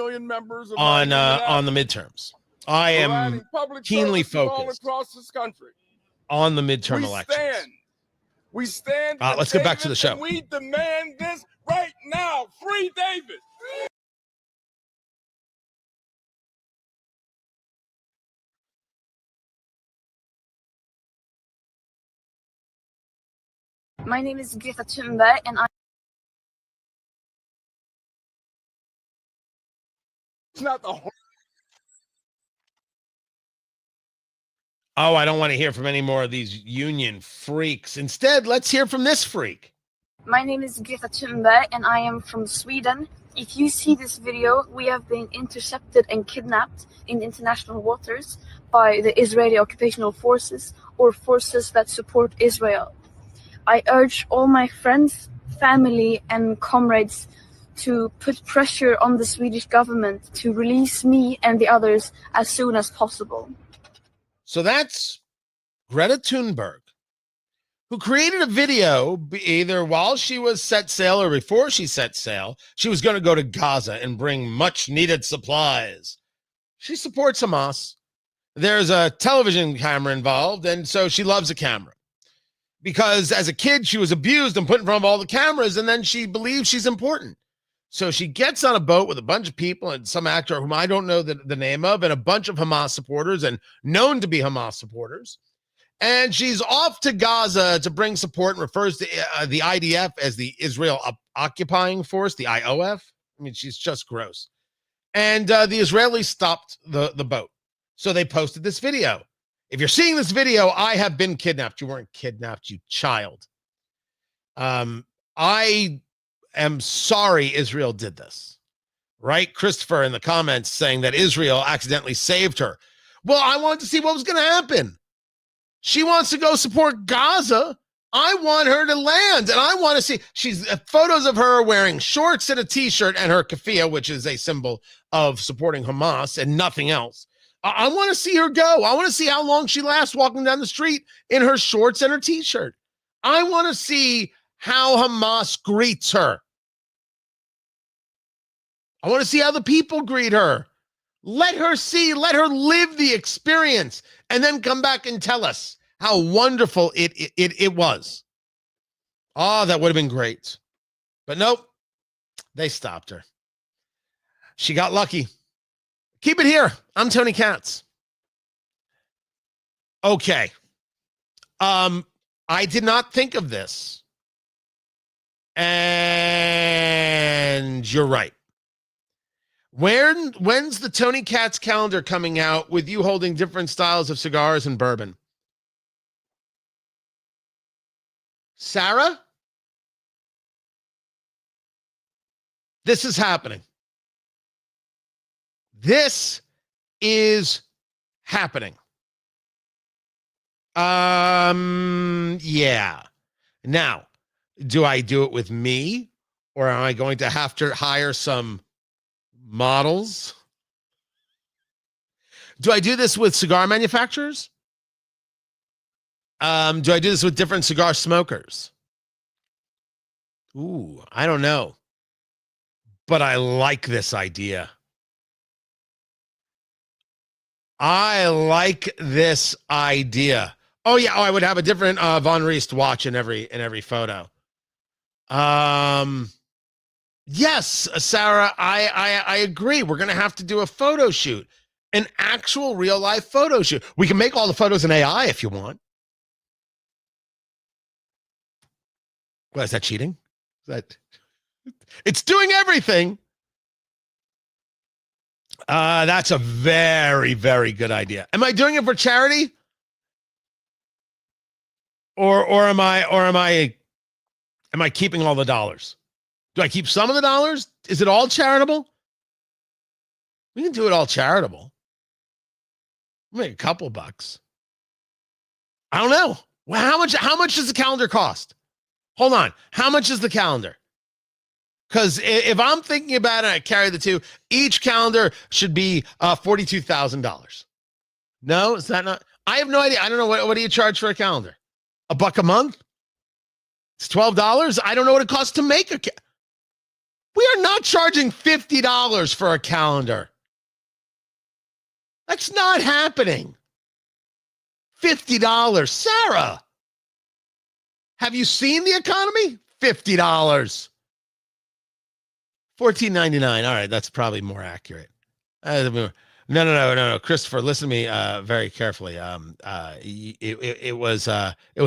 on the midterms. I am keenly focused across this country on the midterm elections. We stand. Let's get back to the show. We demand this right now. Free David. My name is Greta Thunberg, and It's not the whole. Oh, I don't want to hear from any more of these union freaks. Instead, let's hear from this freak. My name is Greta Thunberg, and I am from Sweden. If you see this video, we have been intercepted and kidnapped in international waters by the Israeli occupational forces or forces that support Israel. I urge all my friends, family, and comrades to put pressure on the Swedish government to release me and the others as soon as possible. So that's Greta Thunberg, who created a video either while she was set sail or before she set sail. She was going to go to Gaza and bring much needed supplies. She supports Hamas. There's a television camera involved, and so she loves a camera. Because as a kid, she was abused and put in front of all the cameras, and then she believes she's important. So she gets on a boat with a bunch of people and some actor whom I don't know the name of, and a bunch of Hamas supporters and known to be Hamas supporters. And she's off to Gaza to bring support and refers to the IDF as the Israel Occupying Force, the IOF. I mean, she's just gross. And the Israelis stopped the boat. So they posted this video. If you're seeing this video, I have been kidnapped. You weren't kidnapped, you child. I am sorry Israel did this. Right? Christopher in the comments saying that Israel accidentally saved her. Well, I wanted to see what was going to happen. She wants to go support Gaza. I want her to land, and I want to see. She's photos of her wearing shorts and a T-shirt and her keffiyeh, which is a symbol of supporting Hamas and nothing else. I want to see her go. I want to see how long she lasts walking down the street in her shorts and her T-shirt. I want to see how Hamas greets her. I want to see how the people greet her. Let her see, let her live the experience, and then come back and tell us how wonderful it was. Oh, that would have been great. But nope, they stopped her. She got lucky. Keep it here. I'm Tony Katz. Okay. I did not think of this. And you're right. When's the Tony Katz calendar coming out with you holding different styles of cigars and bourbon? Sarah? This is happening. This is happening. Yeah. Now, do I do it with me, or am I going to have to hire some models? Do I do this with cigar manufacturers? Do I do this with different cigar smokers? Ooh, I don't know. But I like this idea. I like this idea. Oh yeah, I would have a different Von Riest watch in every photo. Yes, Sarah, I agree. We're gonna have to do a photo shoot, an actual real life photo shoot. We can make all the photos in AI if you want. What is that, cheating? It's doing everything. That's a very, very good idea. Am I doing it for charity? Or am I keeping all the dollars? Do I keep some of the dollars? Is it all charitable? We can do it all charitable. Make a couple bucks. I don't know. Well, how much does the calendar cost? Hold on. How much is the calendar? Because if I'm thinking about it, I carry the two. Each calendar should be $42,000. No, is that not? I have no idea. I don't know. What do you charge for a calendar? $1 a month? It's $12. I don't know what it costs to make a. We are not charging $50 for a calendar. That's not happening. $50, Sarah. Have you seen the economy? $50. $14.99. All right, that's probably more accurate. No. Christopher, listen to me very carefully. It was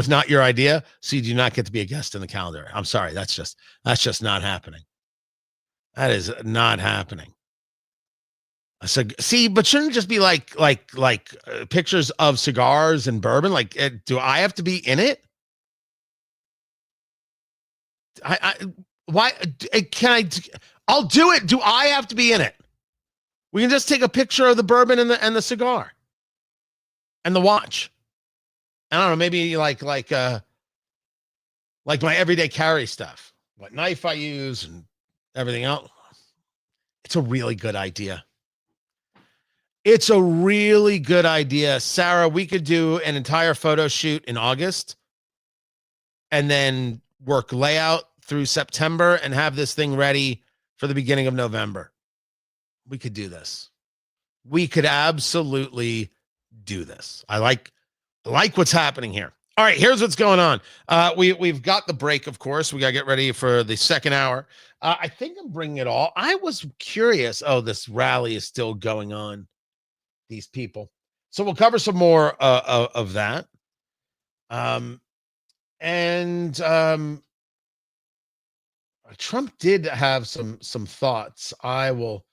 not your idea, so you do not get to be a guest in the calendar. I'm sorry. That's just not happening. That is not happening. So see, but shouldn't it just be like pictures of cigars and bourbon? Like, do I have to be in it? Why can I? I'll do it. Do I have to be in it? We can just take a picture of the bourbon and the cigar and the watch. I don't know, maybe like my everyday carry stuff, what knife I use and everything else. It's a really good idea. It's a really good idea. Sarah, we could do an entire photo shoot in August and then work layout through September and have this thing ready for the beginning of November. We could do this. We could absolutely do this. I like what's happening here. All right, here's what's going on. We've got the break, of course. We got to get ready for the second hour. I think I'm bringing it all. I was curious. Oh, this rally is still going on. These people. So we'll cover some more of that. Trump did have some thoughts. I will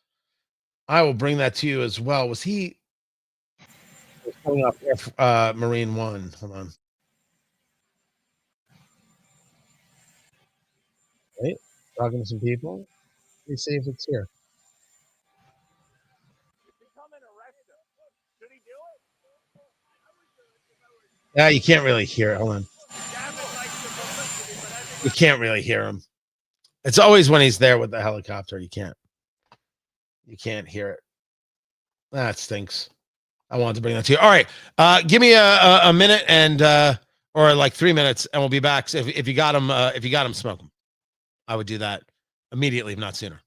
bring that to you as well. Was he pulling up Marine One? Hold on. Wait, talking to some people. Let me see if it's here. Yeah, you can't really hear it. Hold on. You can't really hear him. It's always when he's there with the helicopter. You can't hear it. That stinks. I wanted to bring that to you. All right. Give me a minute and or like 3 minutes, and we'll be back. So if you got them, smoke them. I would do that immediately, if not sooner.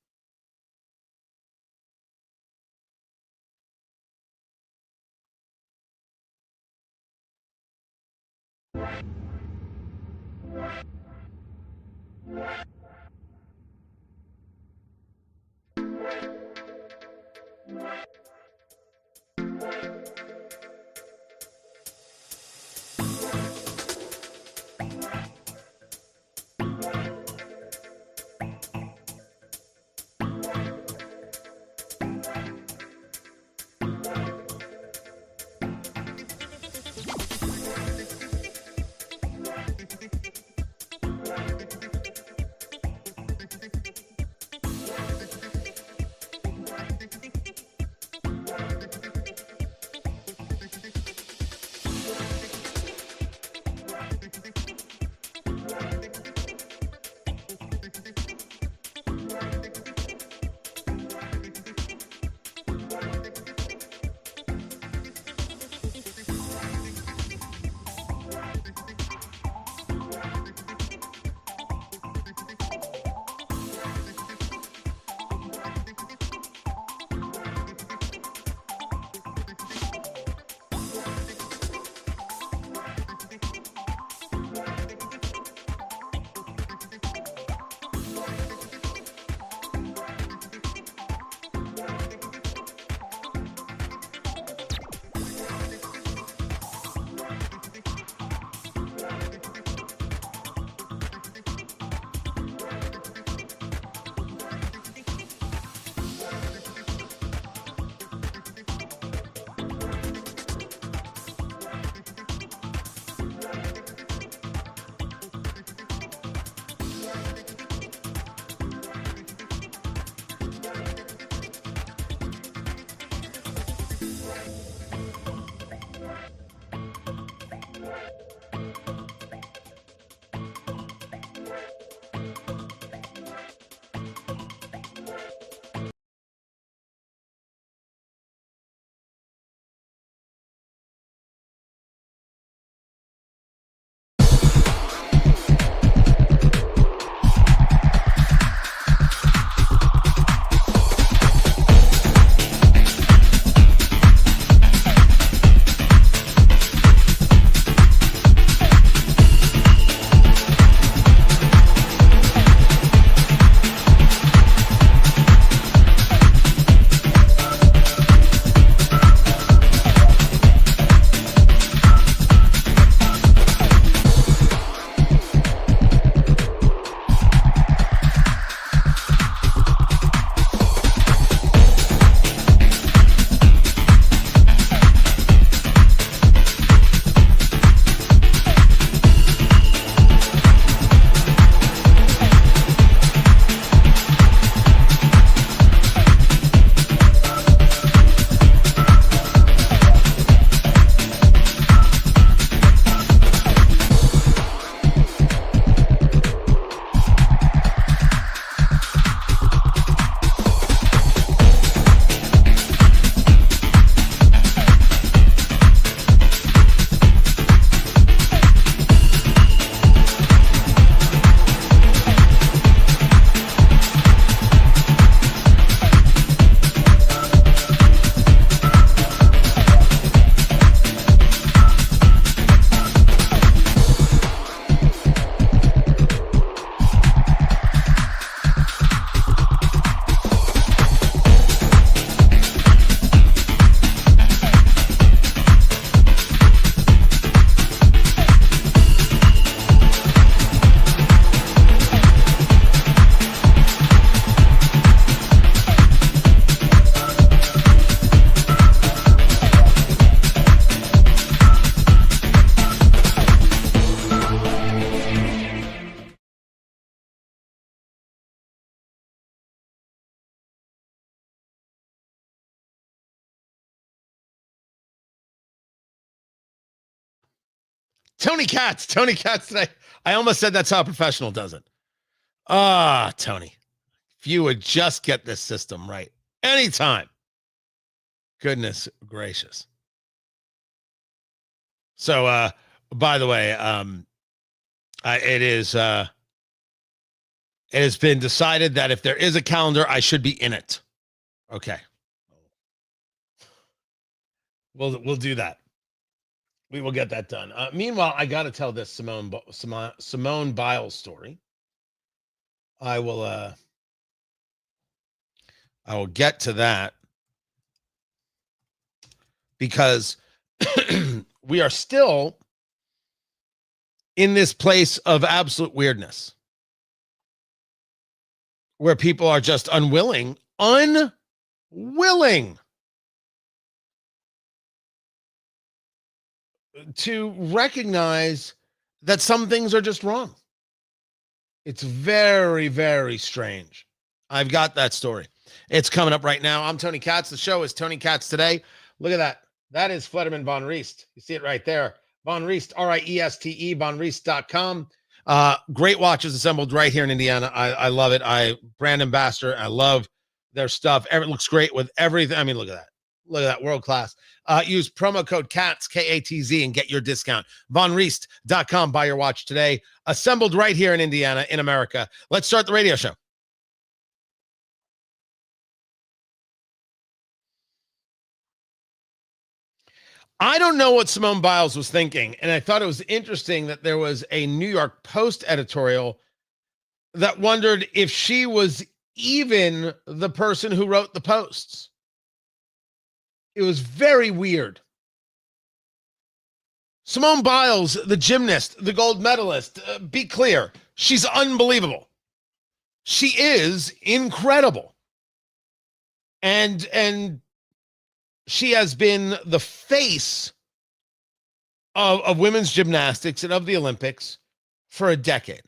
Tony Katz today. I almost said that's how a professional does it. Tony, if you would just get this system right anytime. Goodness gracious. So, by the way, it has been decided that if there is a calendar, I should be in it. Okay. We'll do that. We will get that done. Meanwhile, I got to tell this Simone Biles story. I will get to that because we are still in this place of absolute weirdness where people are just unwilling to recognize that some things are just wrong. It's very, very strange. I've got that story. It's coming up right now. I'm Tony Katz. The show is Tony Katz Today. Look at that. That is Flederman Von Riest. You see it right there. Von Riest, Rieste, vonriest.com. Great watches assembled right here in Indiana. I love it. Brand ambassador. I love their stuff. It looks great with everything. I mean, look at that. Look at that. World class. Use promo code KATZ, K-A-T-Z, and get your discount. vonriest.com. Buy your watch today. Assembled right here in Indiana, in America. Let's start the radio show. I don't know what Simone Biles was thinking, and I thought it was interesting that there was a New York Post editorial that wondered if she was even the person who wrote the posts. It was very weird. Simone Biles, the gymnast, the gold medalist, be clear, she's unbelievable. She is incredible. And she has been the face of women's gymnastics and of the Olympics for a decade.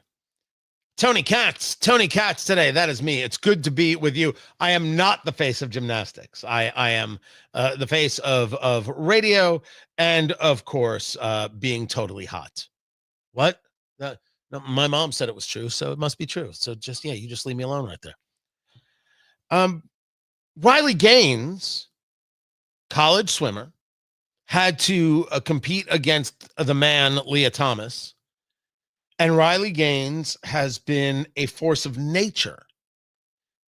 Tony Katz today. That is me. It's good to be with you. I am not the face of gymnastics. I am the face of radio and, of course, being totally hot. What? No, my mom said it was true, so it must be true. So you just leave me alone right there. Riley Gaines, college swimmer, had to compete against the man, Leah Thomas. And Riley Gaines has been a force of nature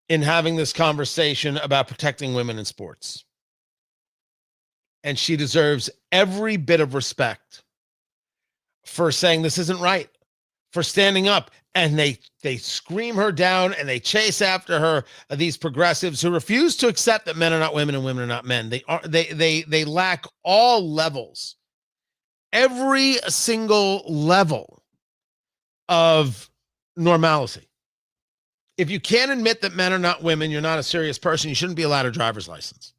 in having this conversation about protecting women in sports. And she deserves every bit of respect for saying this isn't right, for standing up. And they scream her down and they chase after her, these progressives who refuse to accept that men are not women and women are not men. They lack all levels, every single level of normalcy. If you can't admit that men are not women, you're not a serious person. You shouldn't be allowed a driver's license.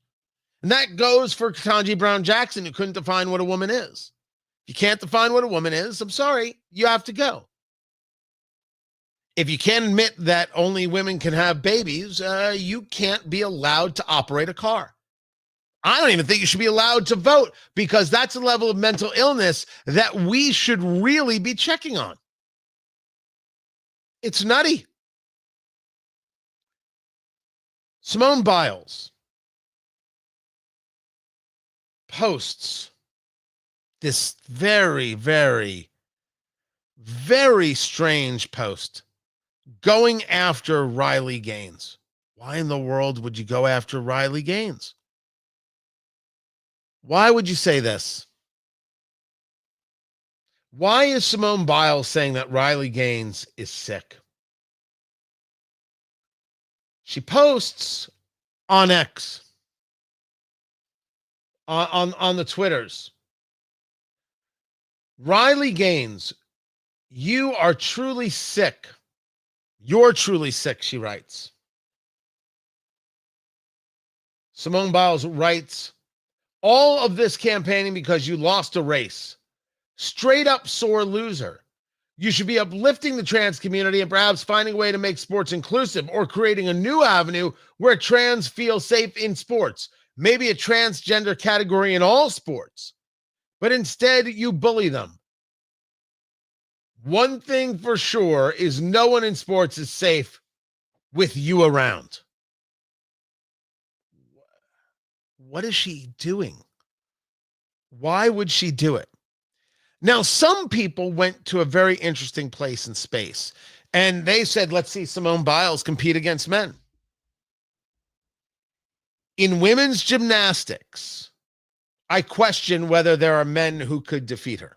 And that goes for Ketanji Brown Jackson, who couldn't define what a woman is. If you can't define what a woman is, I'm sorry, you have to go. If you can't admit that only women can have babies, you can't be allowed to operate a car. I don't even think you should be allowed to vote, because that's a level of mental illness that we should really be checking on. It's nutty. Simone Biles posts this very, very, very strange post going after Riley Gaines. Why in the world would you go after Riley Gaines? Why would you say this? Why is Simone Biles saying that Riley Gaines is sick? She posts on X, on the Twitters. Riley Gaines, you are truly sick. You're truly sick, she writes. Simone Biles writes, all of this campaigning because you lost a race. Straight up sore loser. You should be uplifting the trans community and perhaps finding a way to make sports inclusive, or creating a new avenue where trans feel safe in sports. Maybe a transgender category in all sports. But instead, you bully them. One thing for sure is no one in sports is safe with you around. What is she doing? Why would she do it? Now, some people went to a very interesting place in space, and they said, let's see Simone Biles compete against men. In women's gymnastics, I question whether there are men who could defeat her.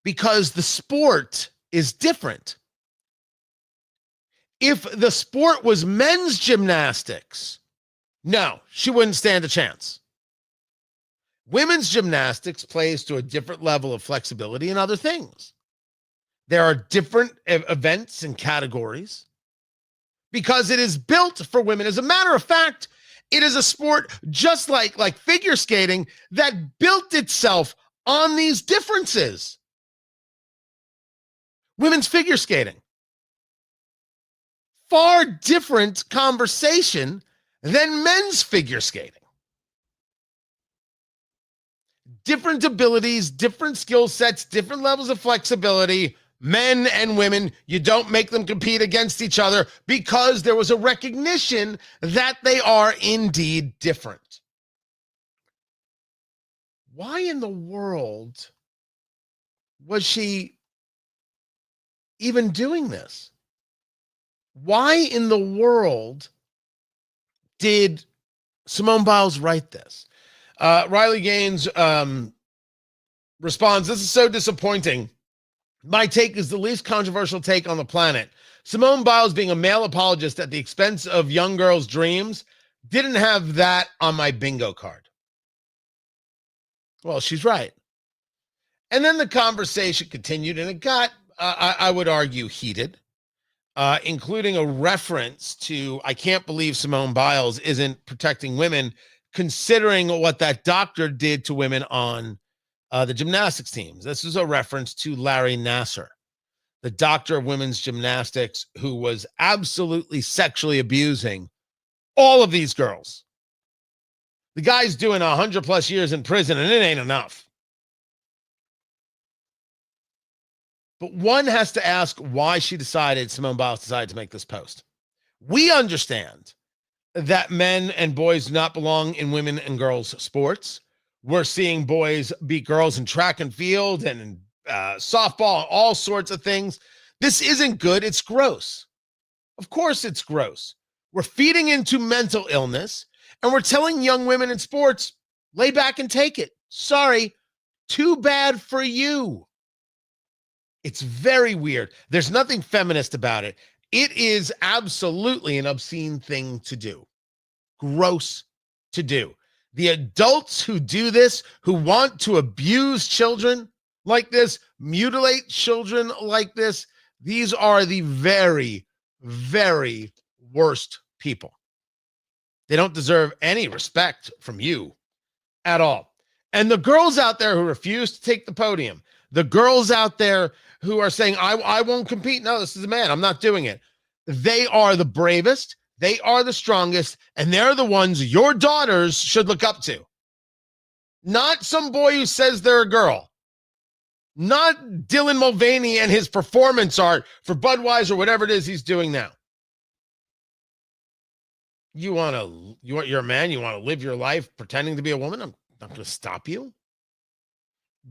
Because the sport is different. If the sport was men's gymnastics, no, she wouldn't stand a chance. Women's gymnastics plays to a different level of flexibility and other things. There are different events and categories because it is built for women. As a matter of fact, it is a sport just like figure skating that built itself on these differences. Women's figure skating. Far different conversation than men's figure skating. Different abilities, different skill sets, different levels of flexibility. Men and women, you don't make them compete against each other because there was a recognition that they are indeed different. Why in the world was she even doing this? Why in the world did Simone Biles write this? Riley Gaines responds, this is so disappointing. My take is the least controversial take on the planet. Simone Biles being a male apologist at the expense of young girls' dreams didn't have that on my bingo card. Well, she's right. And then the conversation continued, and it got, I would argue, heated, including a reference to, I can't believe Simone Biles isn't protecting women, considering what that doctor did to women on the gymnastics teams. This is a reference to Larry Nassar, the doctor of women's gymnastics, who was absolutely sexually abusing all of these girls. The guy's doing 100 plus years in prison, and it ain't enough. But one has to ask why Simone Biles decided to make this post. We understand that men and boys do not belong in women and girls sports. We're seeing boys beat girls in track and field and in softball, all sorts of things. This isn't good. It's gross. Of course it's gross. We're feeding into mental illness, and we're telling young women in sports, lay back and take it. Sorry, too bad for you. It's very weird. There's nothing feminist about it. It is absolutely an obscene thing to do. Gross to do. The adults who do this, who want to abuse children like this, mutilate children like this, these are the very, very worst people. They don't deserve any respect from you at all. And the girls out there who refuse to take the podium, the girls out there who are saying, I won't compete. No, this is a man. I'm not doing it. They are the bravest. They are the strongest, and they're the ones your daughters should look up to. Not some boy who says they're a girl. Not Dylan Mulvaney and his performance art for Budweiser, whatever it is he's doing now. You're a man, you want to live your life pretending to be a woman? I'm not going to stop you.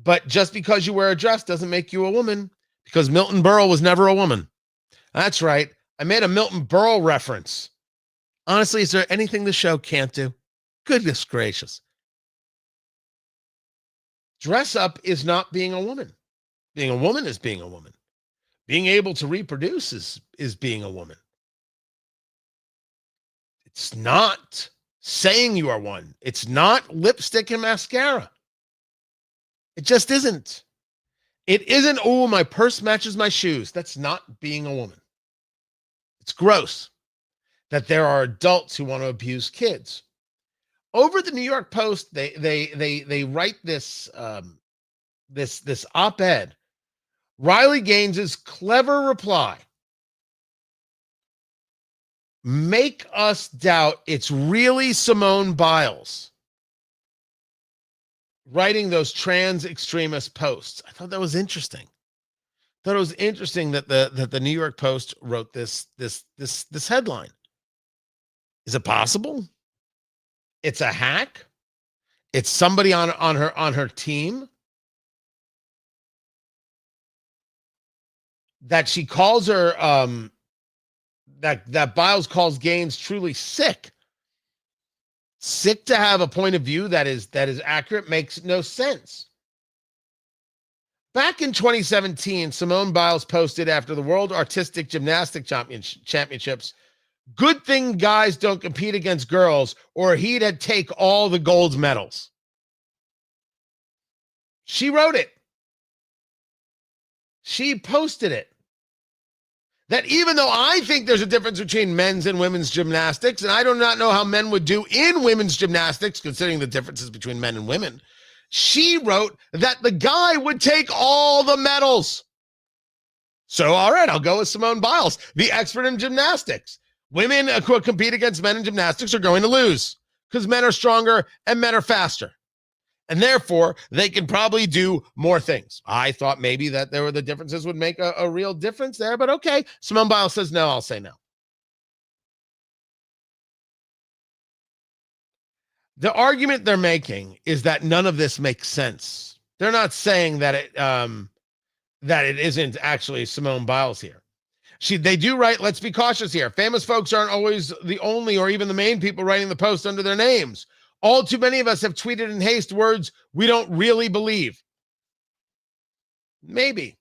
But just because you wear a dress doesn't make you a woman, because Milton Berle was never a woman. That's right. I made a Milton Berle reference. Honestly, is there anything the show can't do? Goodness gracious. Dress up is not being a woman. Being a woman is being a woman. Being able to reproduce is being a woman. It's not saying you are one. It's not lipstick and mascara. It just isn't. It isn't, oh, my purse matches my shoes. That's not being a woman. It's gross that there are adults who want to abuse kids. Over the New York Post, they write this this op-ed. Riley Gaines's clever reply. Make us doubt it's really Simone Biles. writing those trans extremist posts. I thought that was interesting. Thought it was interesting that the New York Post wrote this headline. Is it possible? It's a hack. It's somebody on her team that she calls her that Biles calls Gaines truly sick. Sick to have a point of view that is accurate makes no sense. Back in 2017, Simone Biles posted after the World Artistic Gymnastic Championships, "Good thing guys don't compete against girls or he'd take all the gold medals." She wrote it. She posted it. That even though I think there's a difference between men's and women's gymnastics, and I do not know how men would do in women's gymnastics, considering the differences between men and women, she wrote that the guy would take all the medals. So, all right, I'll go with Simone Biles, the expert in gymnastics. Women who compete against men in gymnastics are going to lose because men are stronger and men are faster. And therefore, they can probably do more things. I thought maybe that there were the differences would make a real difference there, but okay. Simone Biles says no, I'll say no. The argument they're making is that none of this makes sense. They're not saying that it isn't actually Simone Biles here. They do write, let's be cautious here. Famous folks aren't always the only or even the main people writing the post under their names. All too many of us have tweeted in haste words we don't really believe. Maybe.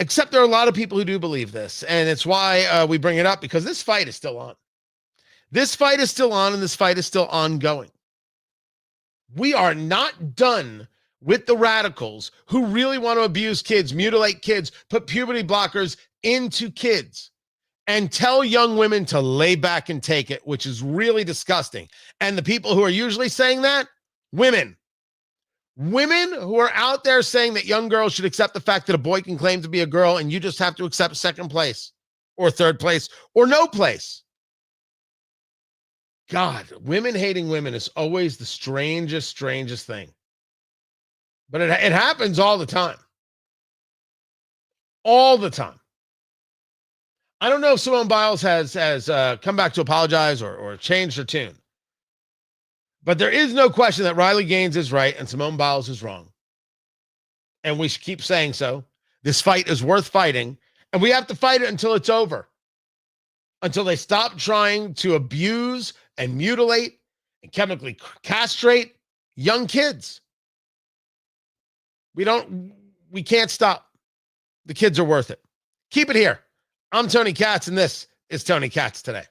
Except there are a lot of people who do believe this, and it's why we bring it up, because this fight is still on. This fight is still on, and this fight is still ongoing. We are not done with the radicals who really want to abuse kids, mutilate kids, put puberty blockers into kids, and tell young women to lay back and take it, which is really disgusting. And the people who are usually saying that, women. Women who are out there saying that young girls should accept the fact that a boy can claim to be a girl and you just have to accept second place or third place or no place. God, women hating women is always the strangest thing. But it happens all the time. All the time. I don't know if Simone Biles has come back to apologize or changed her tune. But there is no question that Riley Gaines is right and Simone Biles is wrong. And we should keep saying so. This fight is worth fighting, and we have to fight it until it's over. Until they stop trying to abuse and mutilate and chemically castrate young kids. We can't stop. The kids are worth it. Keep it here. I'm Tony Katz, and this is Tony Katz Today.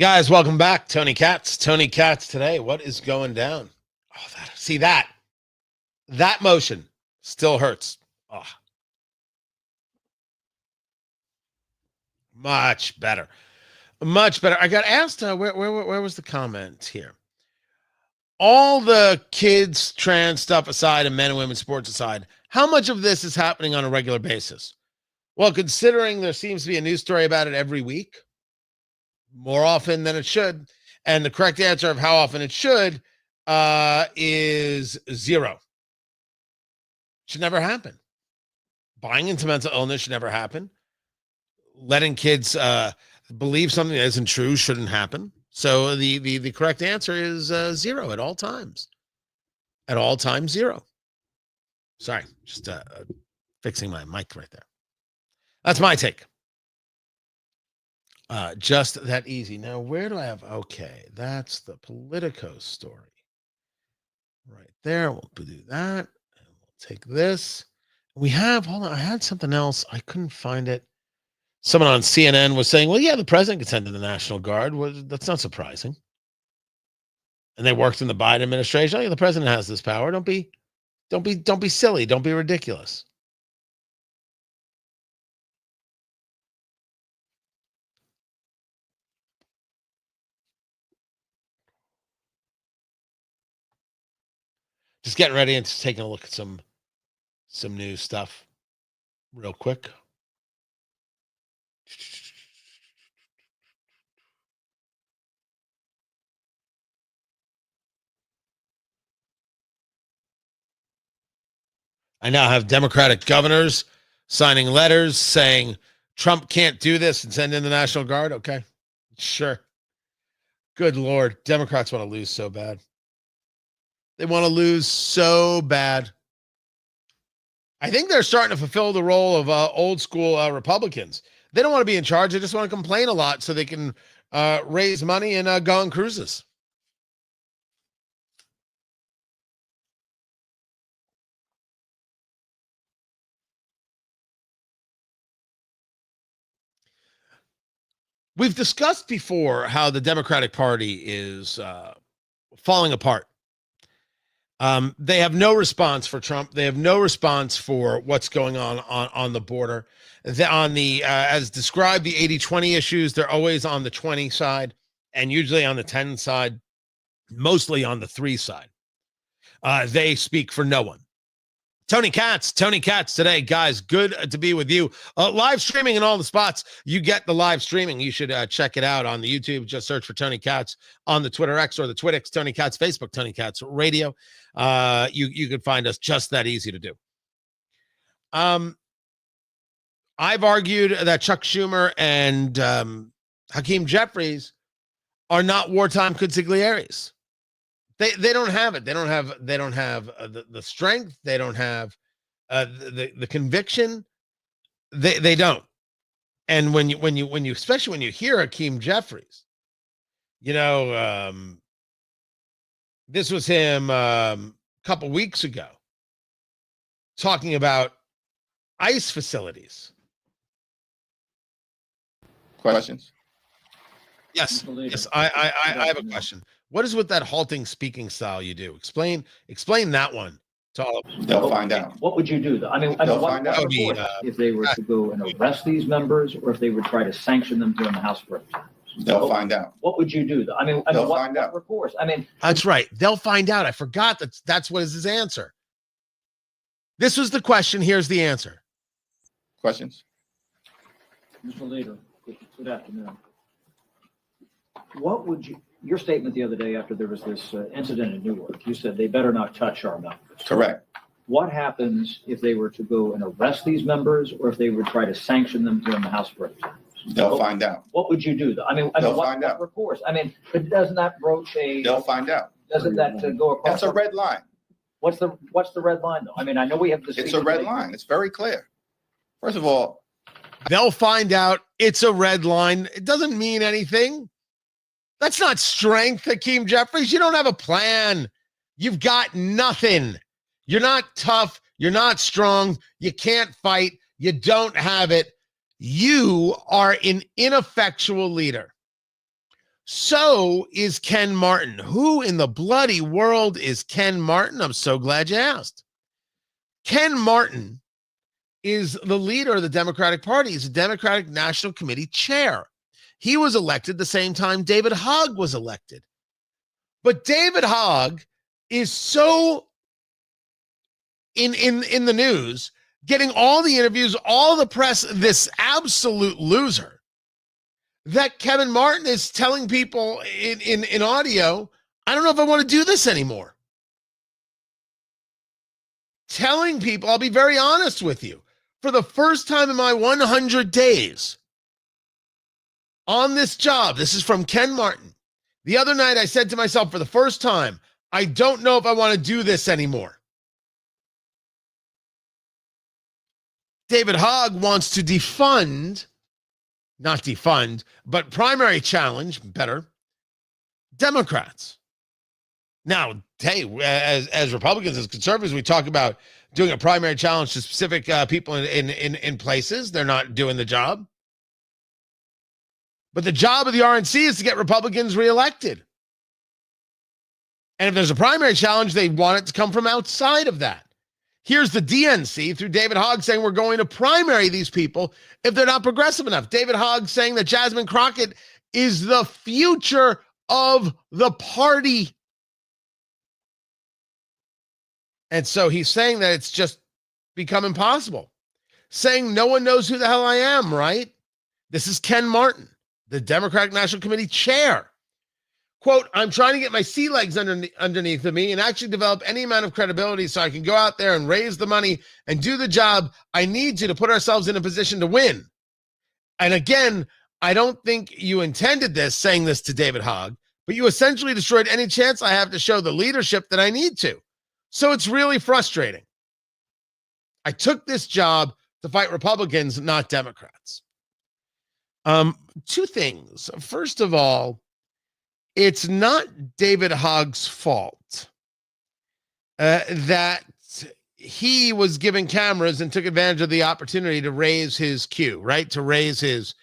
Guys, welcome back. Tony Katz. Tony Katz today. What is going down? Oh, see that motion still hurts. Oh, much better. Much better. I got asked, where was the comment here? All the kids, trans stuff aside and men and women's sports aside, how much of this is happening on a regular basis? Well, considering there seems to be a news story about it every week, more often than it should, and the correct answer of how often it should is 0. Should never happen. Buying into mental illness should never happen. Letting kids believe something that isn't true shouldn't happen. So the correct answer is 0 at all times. At all times, 0. Sorry, just fixing my mic right there. That's my take. Just that easy. Now, where do I have? Okay, that's the Politico story. Right there. We'll do that. And we'll take this. We have, hold on, I had something else. I couldn't find it. Someone on CNN was saying, well, yeah, the president could send in the National Guard. Well, that's not surprising. And they worked in the Biden administration. Oh, yeah, the president has this power. Don't be silly. Don't be ridiculous. Just getting ready and just taking a look at some news stuff real quick. I now have Democratic governors signing letters saying Trump can't do this and send in the National Guard. Okay, sure. Good Lord. Democrats want to lose so bad. They want to lose so bad. I think they're starting to fulfill the role of old school Republicans. They don't want to be in charge. They just want to complain a lot so they can raise money and go on cruises. We've discussed before how the Democratic Party is falling apart. They have no response for Trump. They have no response for what's going on the border. On the as described, the 80-20 issues, they're always on the 20 side and usually on the 10 side, mostly on the 3 side. They speak for no one. Tony Katz today, guys. Good to be with you. Live streaming in all the spots. You get the live streaming. You should check it out on the YouTube. Just search for Tony Katz on the Twitter X or the Twitix, Tony Katz Facebook, Tony Katz Radio. You could find us just that easy to do. I've argued that Chuck Schumer and Hakeem Jeffries are not wartime consiglieres. They don't have it. They don't have the strength. They don't have the conviction. They don't. And when you especially when you hear Hakeem Jeffries, this was him a couple weeks ago talking about ICE facilities. Questions? Yes. I have a question. What is with that halting speaking style you do? Explain that one to all of us. They'll find out. What would you do, though? They'll find out. If they were to go and arrest these members, or if they would try to sanction them during the House of Representatives? They'll find out. What would you do, though? They'll find out. Recourse? That's right. They'll find out. I forgot that's what is his answer. This was the question. Here's the answer. Questions? Mr. Leader, good afternoon. What would your statement the other day after there was this incident in Newark, you said they better not touch our members. Correct. What happens if they were to go and arrest these members, or if they would try to sanction them during the House of Representatives? They'll find out. What would you do, though? They'll find out. Recourse? But doesn't that broach a? They'll find out. Doesn't that go across? That's a red line. What's the red line, though? I know we have this. It's a red line. It's very clear. First of all, they'll find out. It's a red line. It doesn't mean anything. That's not strength, Hakeem Jeffries. You don't have a plan. You've got nothing. You're not tough. You're not strong. You can't fight. You don't have it. You are an ineffectual leader. So is Ken Martin. Who in the bloody world is Ken Martin? I'm so glad you asked. Ken Martin is the leader of the Democratic Party. He's the Democratic National Committee chair. He was elected the same time David Hogg was elected. But David Hogg is so in the news, getting all the interviews, all the press, this absolute loser, that Kevin Martin is telling people in audio, I don't know if I want to do this anymore. Telling people, I'll be very honest with you, for the first time in my 100 days on this job, this is from Ken Martin. The other night I said to myself for the first time, I don't know if I want to do this anymore. David Hogg wants to not defund, but primary challenge, better, Democrats. Now, hey, as Republicans, as conservatives, we talk about doing a primary challenge to specific people in places. They're not doing the job. But the job of the RNC is to get Republicans reelected. And if there's a primary challenge, they want it to come from outside of that. Here's the DNC through David Hogg saying we're going to primary these people if they're not progressive enough. David Hogg saying that Jasmine Crockett is the future of the party. And so he's saying that it's just become impossible. Saying no one knows who the hell I am, right? This is Ken Martin, the Democratic National Committee chair. Quote, I'm trying to get my sea legs underneath of me and actually develop any amount of credibility so I can go out there and raise the money and do the job I need to put ourselves in a position to win. And again, I don't think you intended this, saying this to David Hogg, but you essentially destroyed any chance I have to show the leadership that I need to. So it's really frustrating. I took this job to fight Republicans, not Democrats. Two things. First of all, it's not David Hogg's fault that he was given cameras and took advantage of the opportunity to raise his Q, right? To raise his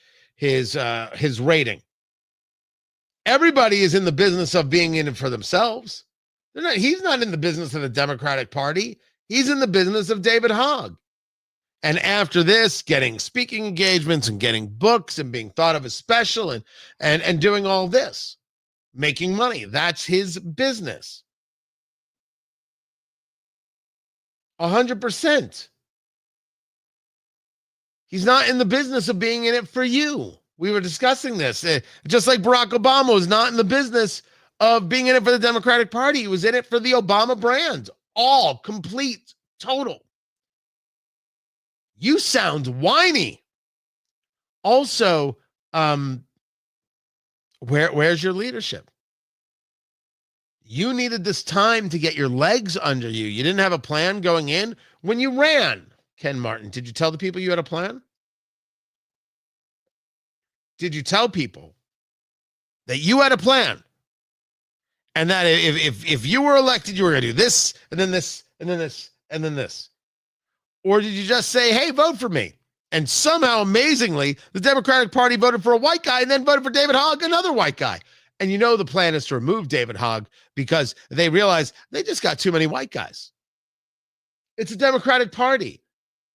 rating. Everybody is in the business of being in it for themselves. He's not in the business of the Democratic Party. He's in the business of David Hogg. And after this, getting speaking engagements and getting books and being thought of as special and doing all this. Making money. That's his business. 100%. He's not in the business of being in it for you. We were discussing this. Just like Barack Obama was not in the business of being in it for the Democratic Party. He was in it for the Obama brand. All complete, total. You sound whiny. Also, where's your leadership? You needed this time to get your legs under you. You didn't have a plan going in when you ran, Ken Martin. Did you tell the people you had a plan? Did you tell people that you had a plan? And that if you were elected, you were going to do this, and then this, and then this, and then this. Or did you just say, hey, vote for me? And somehow, amazingly, the Democratic Party voted for a white guy and then voted for David Hogg, another white guy. And you know the plan is to remove David Hogg because they realize they just got too many white guys. It's a Democratic Party.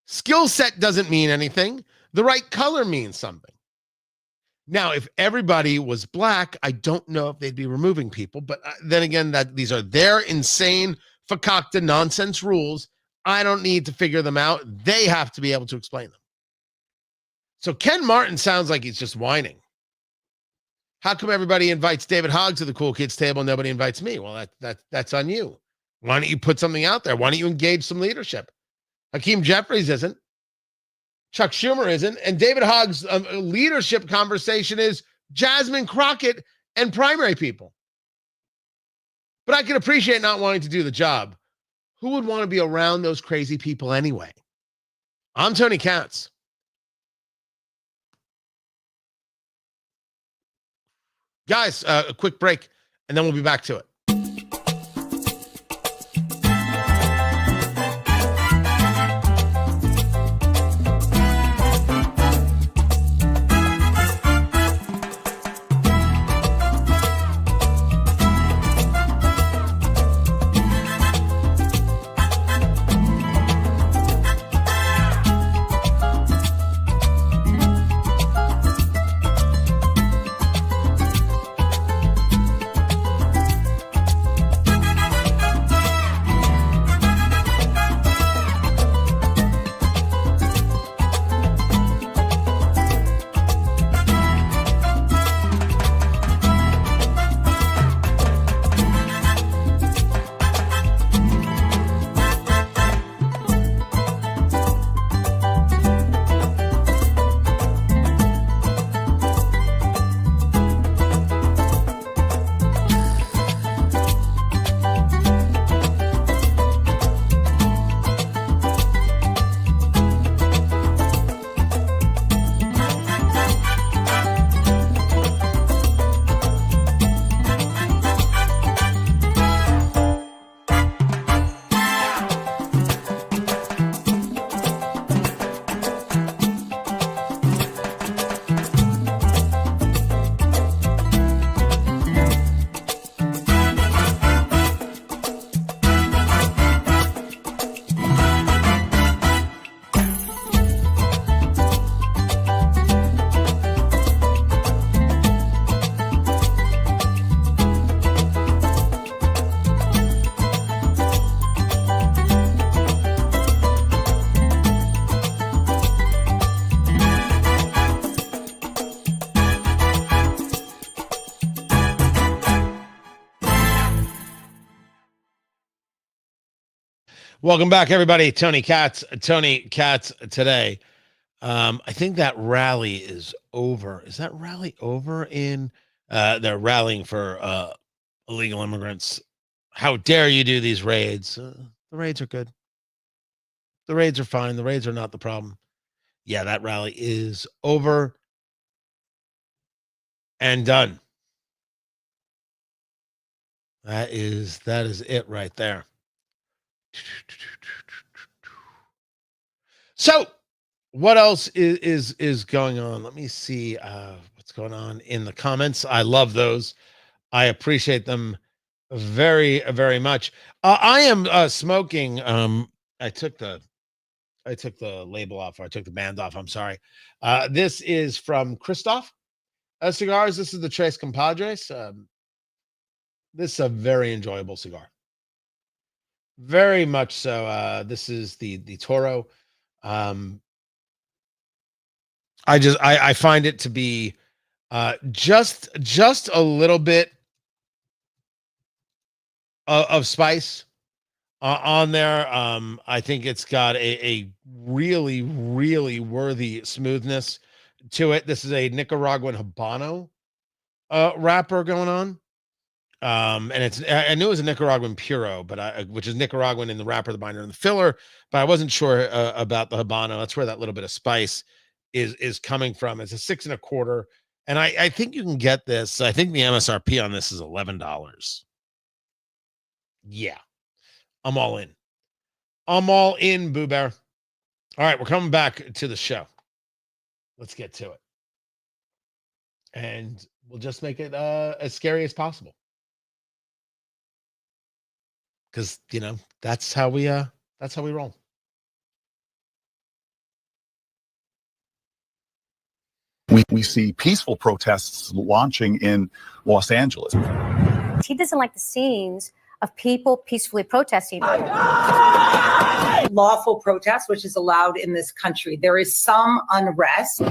Skill set doesn't mean anything. The right color means something. Now, if everybody was black, I don't know if they'd be removing people. But then again, that these are their insane, fakakta nonsense rules. I don't need to figure them out. They have to be able to explain them. So Ken Martin sounds like he's just whining. How come everybody invites David Hogg to the cool kids table and nobody invites me? Well, that's on you. Why don't you put something out there? Why don't you engage some leadership? Hakeem Jeffries isn't. Chuck Schumer isn't. And David Hogg's leadership conversation is Jasmine Crockett and primary people. But I can appreciate not wanting to do the job. Who would want to be around those crazy people anyway? I'm Tony Katz. Guys, a quick break, and then we'll be back to it. Welcome back, everybody. Tony Katz today. I think that rally is over. Is that rally over in they're rallying for illegal immigrants? How dare you do these raids? The raids are good. The raids are fine. The raids are not the problem. Yeah, that rally is over and done. That is it right there. So, what else is going on? Let me see what's going on in the comments. I love those. I appreciate them very, very much. I am smoking. I took the label off. Or I took the band off. I'm sorry. This is from Christoph Cigars. This is the Tres Compadres. This is a very enjoyable cigar. Very much so. This is the Toro. I find it to be just a little bit of spice on there. I think it's got a really, really worthy smoothness to it. This is a Nicaraguan Habano wrapper going on. And I knew it was a Nicaraguan Puro, but which is Nicaraguan in the wrapper, the binder, and the filler, but I wasn't sure about the Habano. That's where that little bit of spice is coming from. It's a 6 1/4, and I think you can get this. I think the MSRP on this is $11. Yeah, I'm all in. I'm all in, Boo Bear. All right, we're coming back to the show. Let's get to it, and we'll just make it as scary as possible. Because that's how we roll. We see peaceful protests launching in Los Angeles. He doesn't like the scenes of people peacefully protesting. Lawful protest, which is allowed in this country. There is some unrest.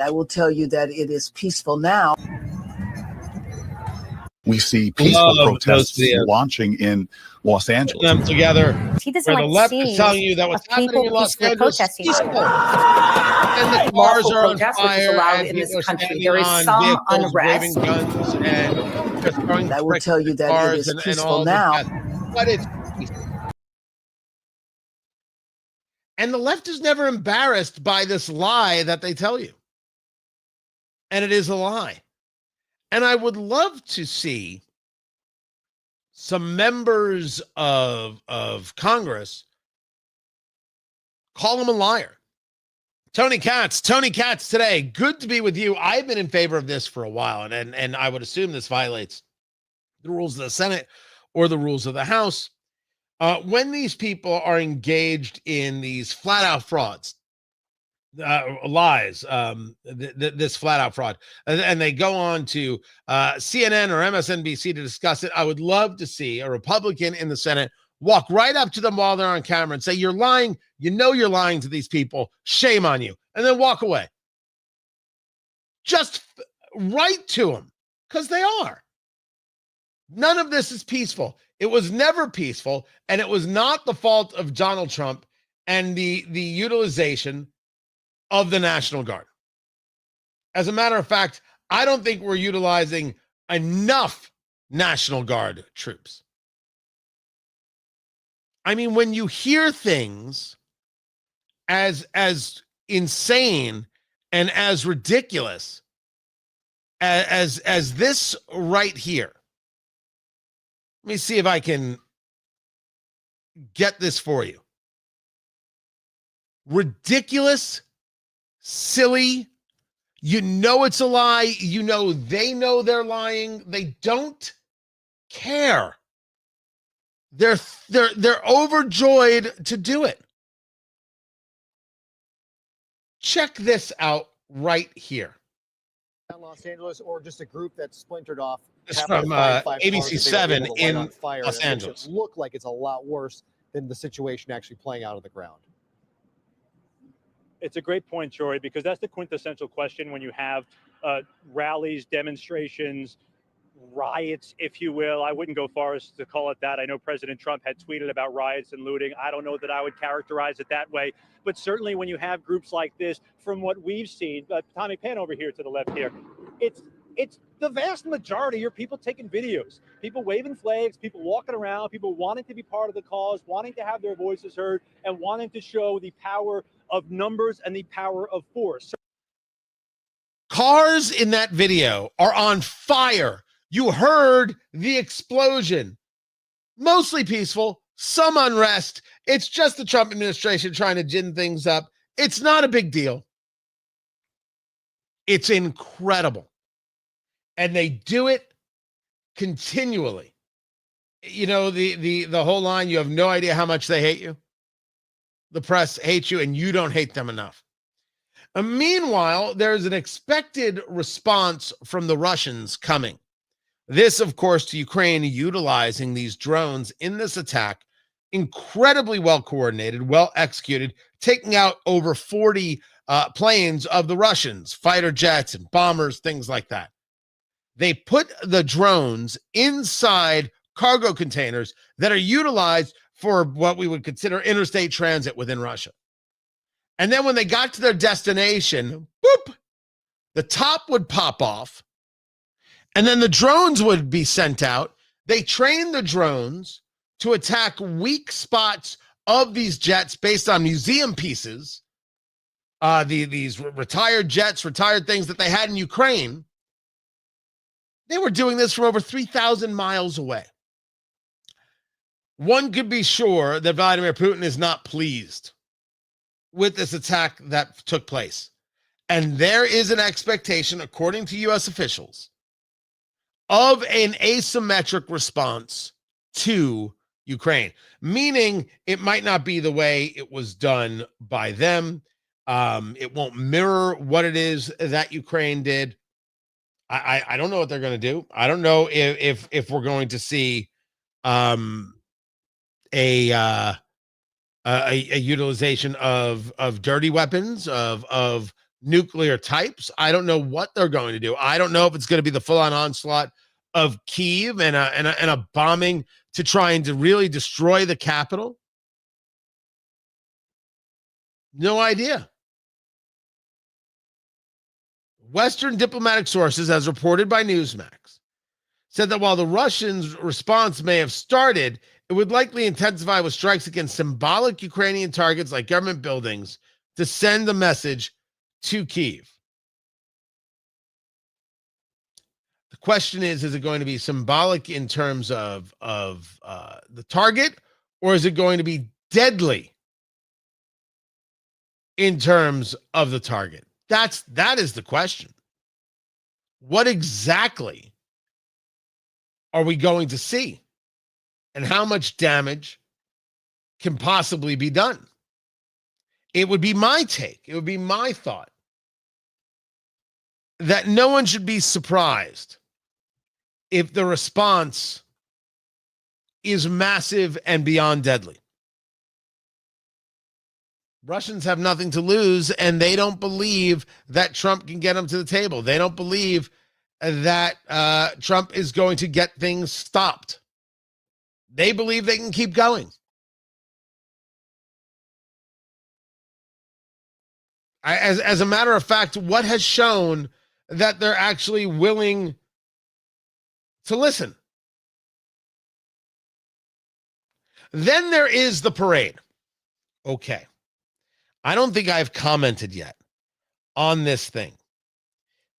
I will tell you that it is peaceful now. We see peaceful protests launching in Los Angeles. Them together. He doesn't where like the left scenes is telling you that what's happening in Los Angeles is peaceful. And the cars Lawful are on protest, which is fire, allowed and in people this are country. standing There is on some vehicles, unrest. waving guns, and just throwing I will bricks tell you at that cars it is and peaceful all now. that. But it's peaceful. And the left is never embarrassed by this lie that they tell you. And it is a lie. And I would love to see some members of Congress call him a liar. Tony Katz today. Good to be with you. I've been in favor of this for a while, and I would assume this violates the rules of the Senate or the rules of the House. When these people are engaged in these flat out frauds, lies, this flat out fraud, and they go on to CNN or MSNBC to discuss it, I would love to see a Republican in the Senate walk right up to them while they're on camera and say, "You're lying. You know you're lying to these people. Shame on you," and then walk away. Just right to them, because they are. None of this is peaceful. It was never peaceful, and it was not the fault of Donald Trump and the utilization of the National Guard. As a matter of fact, I don't think we're utilizing enough National Guard troops. I mean, when you hear things as insane and as ridiculous as this right here, let me see if I can get this for you. Ridiculous, silly. You know it's a lie. You know they know they're lying. They don't care. They're overjoyed to do it. Check this out right here. Los Angeles, or just a group that's splintered off. It's from ABC7 in Los Angeles. It look like it's a lot worse than the situation actually playing out on the ground. It's a great point, Jory, because that's the quintessential question when you have rallies, demonstrations, riots, if you will. I wouldn't go far as to call it that. I know President Trump had tweeted about riots and looting. I don't know that I would characterize it that way. But certainly when you have groups like this, from what we've seen, Tommy Penn over here to the left here, it's the vast majority are people taking videos, people waving flags, people walking around, people wanting to be part of the cause, wanting to have their voices heard, and wanting to show the power of numbers and the power of force. Cars in that video are on fire. You heard the explosion. Mostly peaceful, some unrest. It's just the Trump administration trying to gin things up. It's not a big deal. It's incredible. And they do it continually. You know, the whole line, you have no idea how much they hate you. The press hates you and you don't hate them enough. And meanwhile, there's an expected response from the Russians coming. This, of course, to Ukraine utilizing these drones in this attack, incredibly well coordinated, well executed, taking out over 40 planes of the Russians, fighter jets and bombers, things like that. They put the drones inside cargo containers that are utilized for what we would consider interstate transit within Russia. And then when they got to their destination, boop, the top would pop off, and then the drones would be sent out. They trained the drones to attack weak spots of these jets based on museum pieces, these retired jets, retired things that they had in Ukraine. They were doing this from over 3,000 miles away. One could be sure that Vladimir Putin is not pleased with this attack that took place. And there is an expectation, according to U.S. officials, of an asymmetric response to Ukraine, meaning it might not be the way it was done by them. It won't mirror what it is that Ukraine did. I don't know what they're going to do. I don't know if we're going to see a utilization of dirty weapons, of nuclear types. I don't know what they're going to do. I don't know if it's going to be the full-on onslaught of Kyiv and a bombing to try and to really destroy the capital. No idea. Western diplomatic sources, as reported by Newsmax, said that while the Russians' response may have started, it would likely intensify with strikes against symbolic Ukrainian targets like government buildings to send a message to Kyiv. The question is it going to be symbolic in terms of the target, or is it going to be deadly in terms of the target? That is the question. What exactly are we going to see? And how much damage can possibly be done? It would be my take. It would be my thought that no one should be surprised if the response is massive and beyond deadly. Russians have nothing to lose, and they don't believe that Trump can get them to the table. They don't believe that Trump is going to get things stopped. They believe they can keep going. As a matter of fact, what has shown that they're actually willing to listen? Then there is the parade. Okay. I don't think I've commented yet on this thing.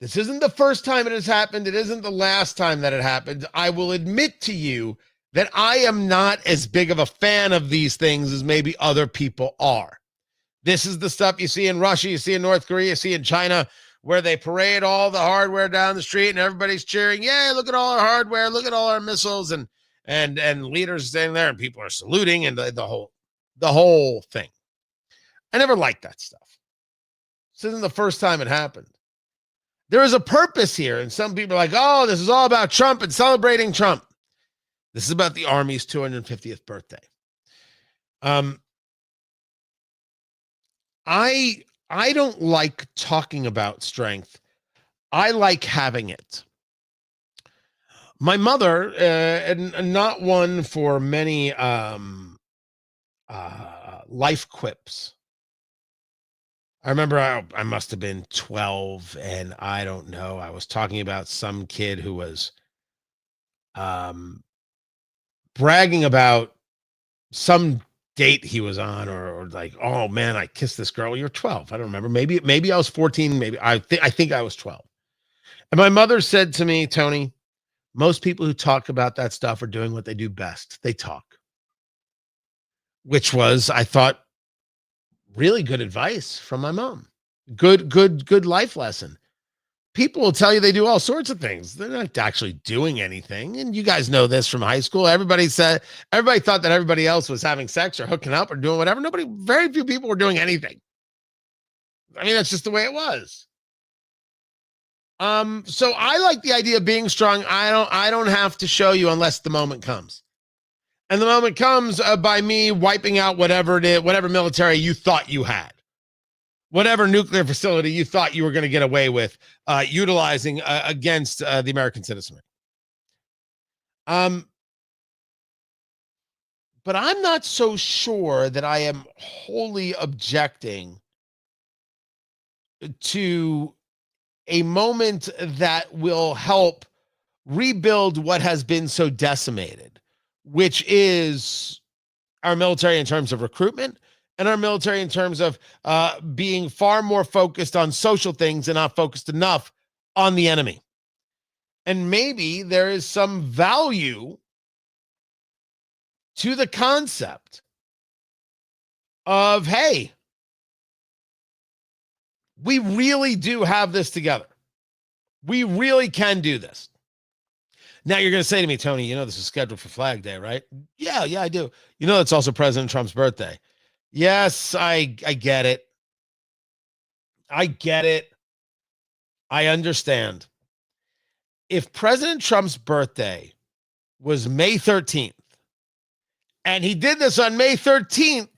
This isn't the first time it has happened. It isn't the last time that it happened. I will admit to you that I am not as big of a fan of these things as maybe other people are. This is the stuff you see in Russia, you see in North Korea, you see in China, where they parade all the hardware down the street and everybody's cheering, yeah, look at all our hardware, look at all our missiles, and leaders standing there and people are saluting and the whole thing. I never liked that stuff. This isn't the first time it happened. There is a purpose here, and some people are like, oh, this is all about Trump and celebrating Trump. This is about the Army's 250th birthday. I don't like talking about strength. I like having it. My mother, and not one for many life quips. I remember I must have been 12, and I don't know. I was talking about some kid who was bragging about some date he was on, or like, oh man, I kissed this girl. You're 12. I don't remember. Maybe I was 14. Maybe I think I was 12. And my mother said to me, Tony, most people who talk about that stuff are doing what they do best. They talk. Which was, I thought, really good advice from my mom. Good life lesson. People will tell you they do all sorts of things. They're not actually doing anything. And you guys know this from high school. Everybody thought that everybody else was having sex or hooking up or doing whatever. Very few people were doing anything. I mean, that's just the way it was. So I like the idea of being strong. I don't have to show you unless the moment comes. And the moment comes by me wiping out whatever military you thought you had. Whatever nuclear facility you thought you were going to get away with utilizing against the American citizenry. But I'm not so sure that I am wholly objecting to a moment that will help rebuild what has been so decimated, which is our military in terms of recruitment, and our military in terms of being far more focused on social things and not focused enough on the enemy. And maybe there is some value to the concept of, hey, we really do have this together. We really can do this. Now you're going to say to me, Tony, you know this is scheduled for Flag Day, right? Yeah, I do. You know it's also President Trump's birthday. Yes, I get it. I get it. I understand. If President Trump's birthday was May 13th, and he did this on May 13th,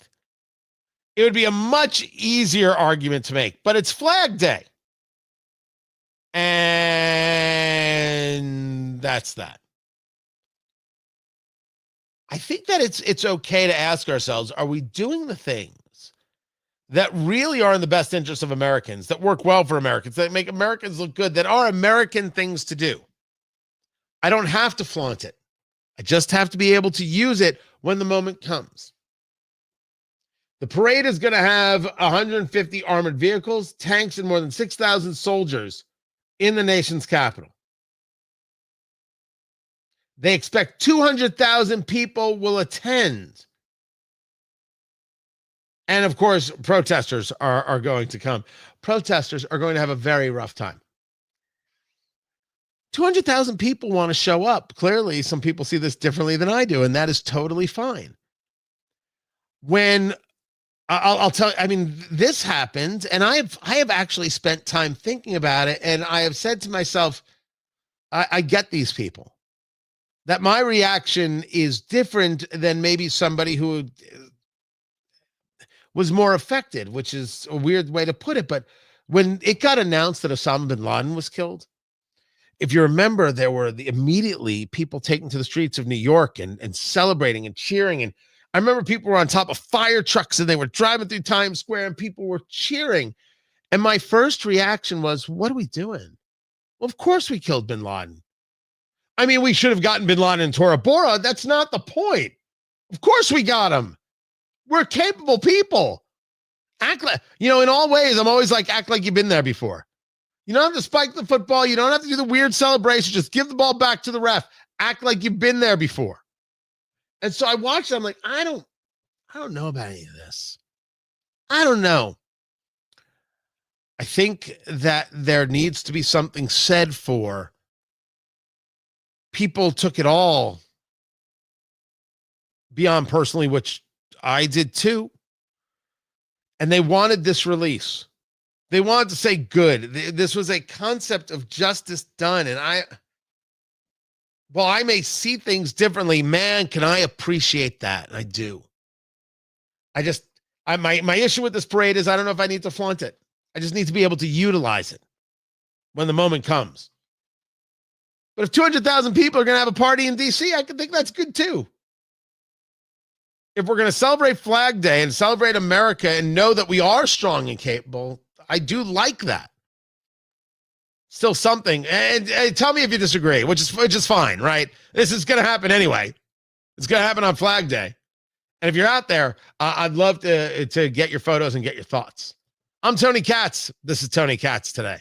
it would be a much easier argument to make. But it's Flag Day. And that's that. I think that it's okay to ask ourselves, are we doing the things that really are in the best interest of Americans, that work well for Americans, that make Americans look good, that are American things to do? I don't have to flaunt it. I just have to be able to use it when the moment comes. The parade is going to have 150 armored vehicles, tanks, and more than 6,000 soldiers in the nation's capital. They expect 200,000 people will attend. And of course, protesters are going to come. Protesters are going to have a very rough time. 200,000 people want to show up. Clearly, some people see this differently than I do, and that is totally fine. When I'll tell you, I mean, this happened, and I have actually spent time thinking about it, and I have said to myself, I get these people. That my reaction is different than maybe somebody who was more affected, which is a weird way to put it. But when it got announced that Osama bin Laden was killed, if you remember, there were immediately people taken to the streets of New York and celebrating and cheering. And I remember people were on top of fire trucks and they were driving through Times Square and people were cheering. And my first reaction was, what are we doing? Well, of course we killed bin Laden. I mean, we should have gotten bin Laden in Tora Bora. That's not the point. Of course we got him. We're capable people. Act like, in all ways, I'm always like, act like you've been there before. You don't have to spike the football. You don't have to do the weird celebration. Just give the ball back to the ref. Act like you've been there before. And so I watched it. I'm like, I don't know about any of this. I don't know. I think that there needs to be something said for people took it all beyond personally, which I did too. And they wanted this release. They wanted to say good. This was a concept of justice done. And I may see things differently. Man, can I appreciate that? And I do. My issue with this parade is I don't know if I need to flaunt it. I just need to be able to utilize it when the moment comes. But if 200,000 people are going to have a party in D.C., I can think that's good too. If we're going to celebrate Flag Day and celebrate America and know that we are strong and capable, I do like that. Still something. And tell me if you disagree, which is fine, right? This is going to happen anyway. It's going to happen on Flag Day. And if you're out there, I'd love to get your photos and get your thoughts. I'm Tony Katz. This is Tony Katz Today.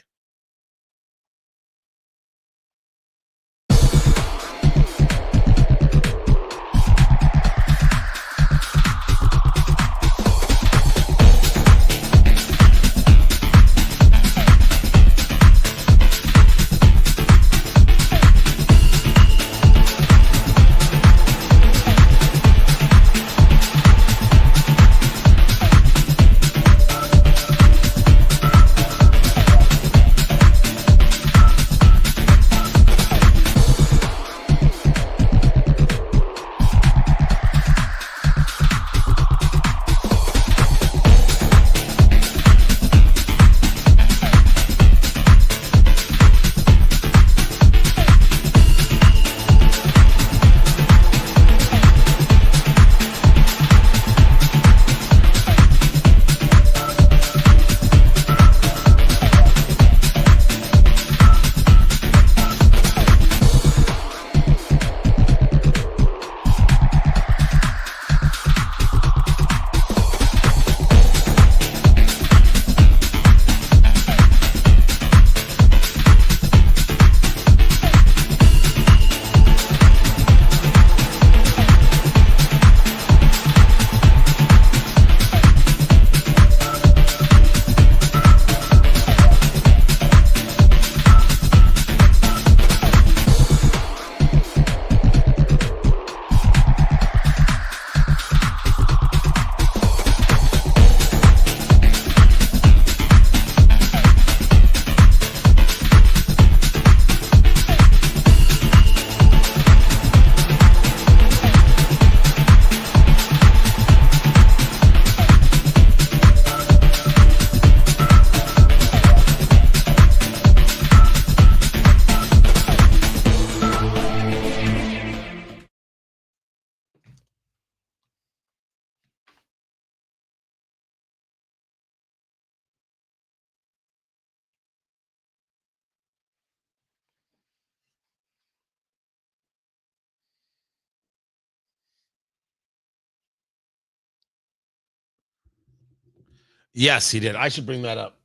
Yes, he did. I should bring that up.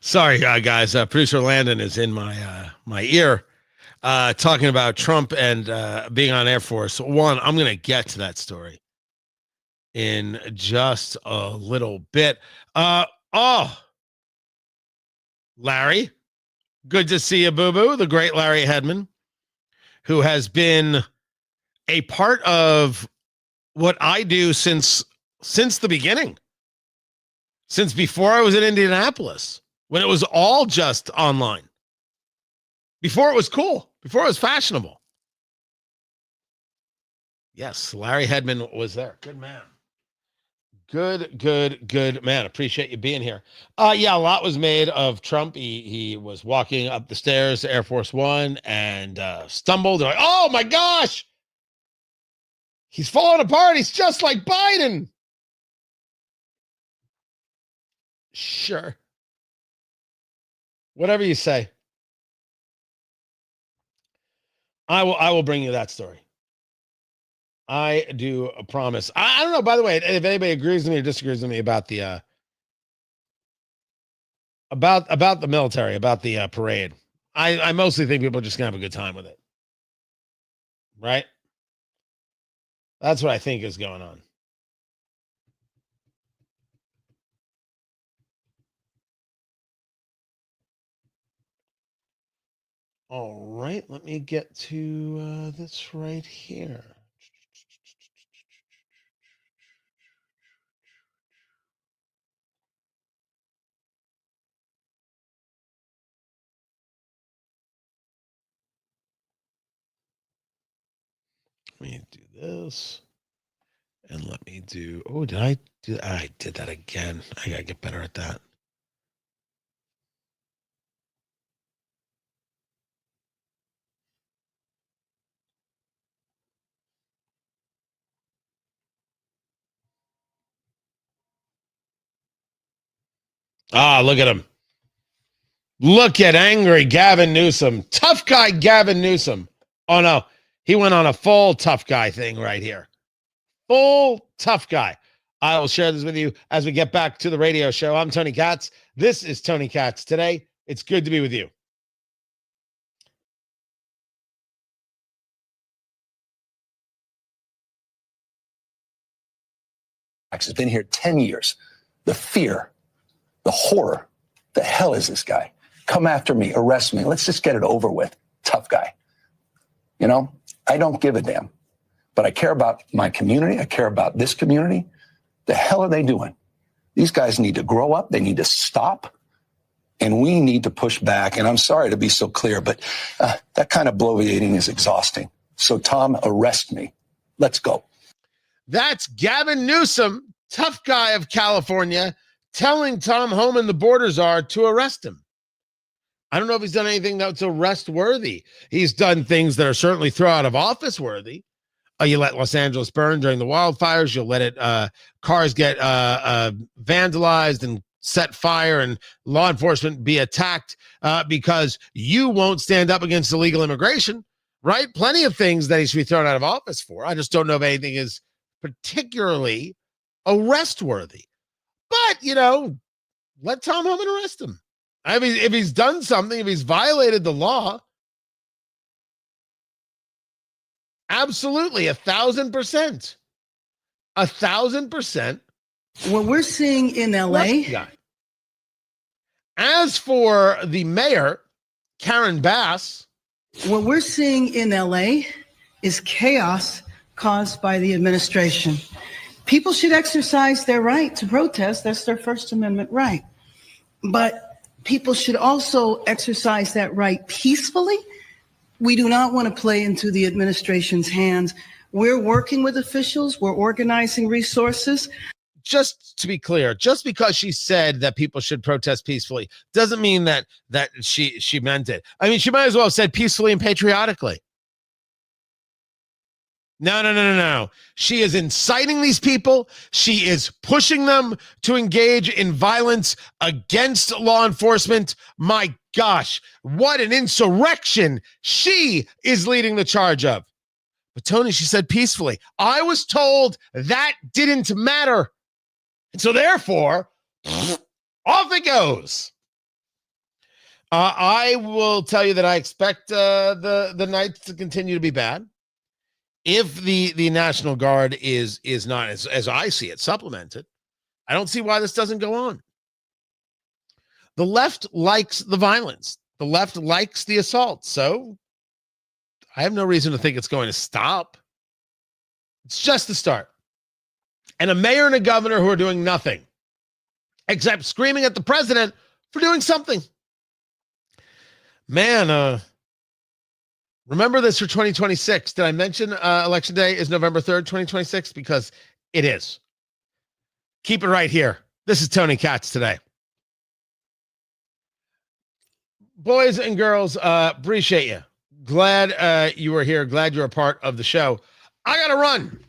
Sorry, guys. Producer Landon is in my ear talking about Trump and being on Air Force One. I'm going to get to that story in just a little bit. Larry, good to see you, boo-boo. The great Larry Hedman, who has been a part of what I do since the beginning, since before I was in Indianapolis, when it was all just online, before it was cool, before it was fashionable. Yes, Larry Hedman was there. Good man. Good man. Appreciate you being here. Yeah, a lot was made of Trump. He was walking up the stairs to Air Force One and stumbled. Like, oh my gosh, he's falling apart. He's just like Biden. Sure. Whatever you say. I will bring you that story. I do promise. I don't know, by the way, if anybody agrees with me or disagrees with me about the military, about the parade. I mostly think people are just gonna have a good time with it. Right? That's what I think is going on. All right, let me get to this right here. Let me do this. And let me do, I did that again. I gotta get better at that. Ah, look at him. Look at angry Gavin Newsom. Tough guy Gavin Newsom. Oh, no. He went on a full tough guy thing right here. Full tough guy. I will share this with you as we get back to the radio show. I'm Tony Katz. This is Tony Katz Today. It's good to be with you. Has been here 10 years. The fear, the horror, the hell is this guy? Come after me, arrest me. Let's just get it over with. Tough guy. You know, I don't give a damn, but I care about my community. I care about this community. The hell are they doing? These guys need to grow up. They need to stop. And we need to push back. And I'm sorry to be so clear, but that kind of bloviating is exhausting. So, Tom, arrest me. Let's go. That's Gavin Newsom, tough guy of California, telling Tom Homan, the border czar, to arrest him. I don't know if he's done anything that's arrest worthy. He's done things that are certainly throw out of office worthy. You let Los Angeles burn during the wildfires. You'll let it cars get vandalized and set fire, and law enforcement be attacked because you won't stand up against illegal immigration, right? Plenty of things that he should be thrown out of office for. I just don't know if anything is particularly arrest worthy. But, you know, let Tom Homan arrest him. I mean, if he's done something, if he's violated the law, absolutely, 1,000%. 1,000%. What we're seeing in LA. As for the mayor, Karen Bass. What we're seeing in LA is chaos caused by the administration. People should exercise their right to protest. That's their First Amendment right. But people should also exercise that right peacefully. We do not want to play into the administration's hands. We're working with officials. We're organizing resources. Just to be clear, just because she said that people should protest peacefully doesn't mean that she meant it. I mean, she might as well have said peacefully and patriotically. No. She is inciting these people. She is pushing them to engage in violence against law enforcement. My gosh, what an insurrection she is leading the charge of. But Tony, she said peacefully. I was told that didn't matter. And so therefore, off it goes. I will tell you that I expect the night to continue to be bad. If the National Guard is not, as I see it, supplemented, I don't see why this doesn't go on. The left likes the violence. The left likes the assault. So I have no reason to think it's going to stop. It's just the start. And a mayor and a governor who are doing nothing except screaming at the president for doing something. Man, remember this for 2026. Did I mention Election Day is November 3rd, 2026? Because it is. Keep it right here. This is Tony Katz Today. Boys and girls, appreciate you. Glad you were here. Glad you're a part of the show. I got to run.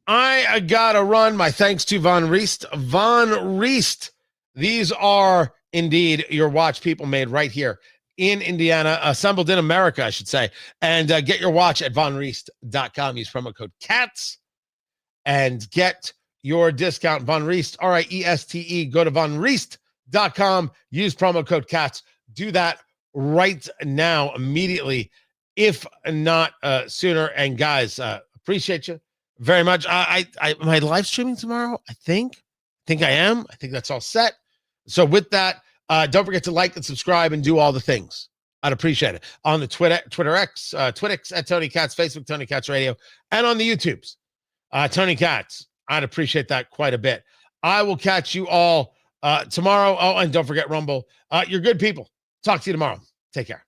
I gotta run. My thanks to Von Riest. Von Riest. These are indeed your watch people made right here in Indiana, assembled in America, I should say. And get your watch at vonriest.com. Use promo code CATS and get your discount. Von Riest, R-I-E-S-T-E. Go to vonriest.com. Use promo code CATS. Do that right now, immediately, if not sooner. And guys, appreciate you very much. Am I live streaming tomorrow? I think I am. I think that's all set. So with that, don't forget to like and subscribe and do all the things. I'd appreciate it. On the Twitter X, Twitix at Tony Katz, Facebook, Tony Katz Radio, and on the YouTubes, Tony Katz. I'd appreciate that quite a bit. I will catch you all tomorrow. Oh, and don't forget Rumble. You're good people. Talk to you tomorrow. Take care.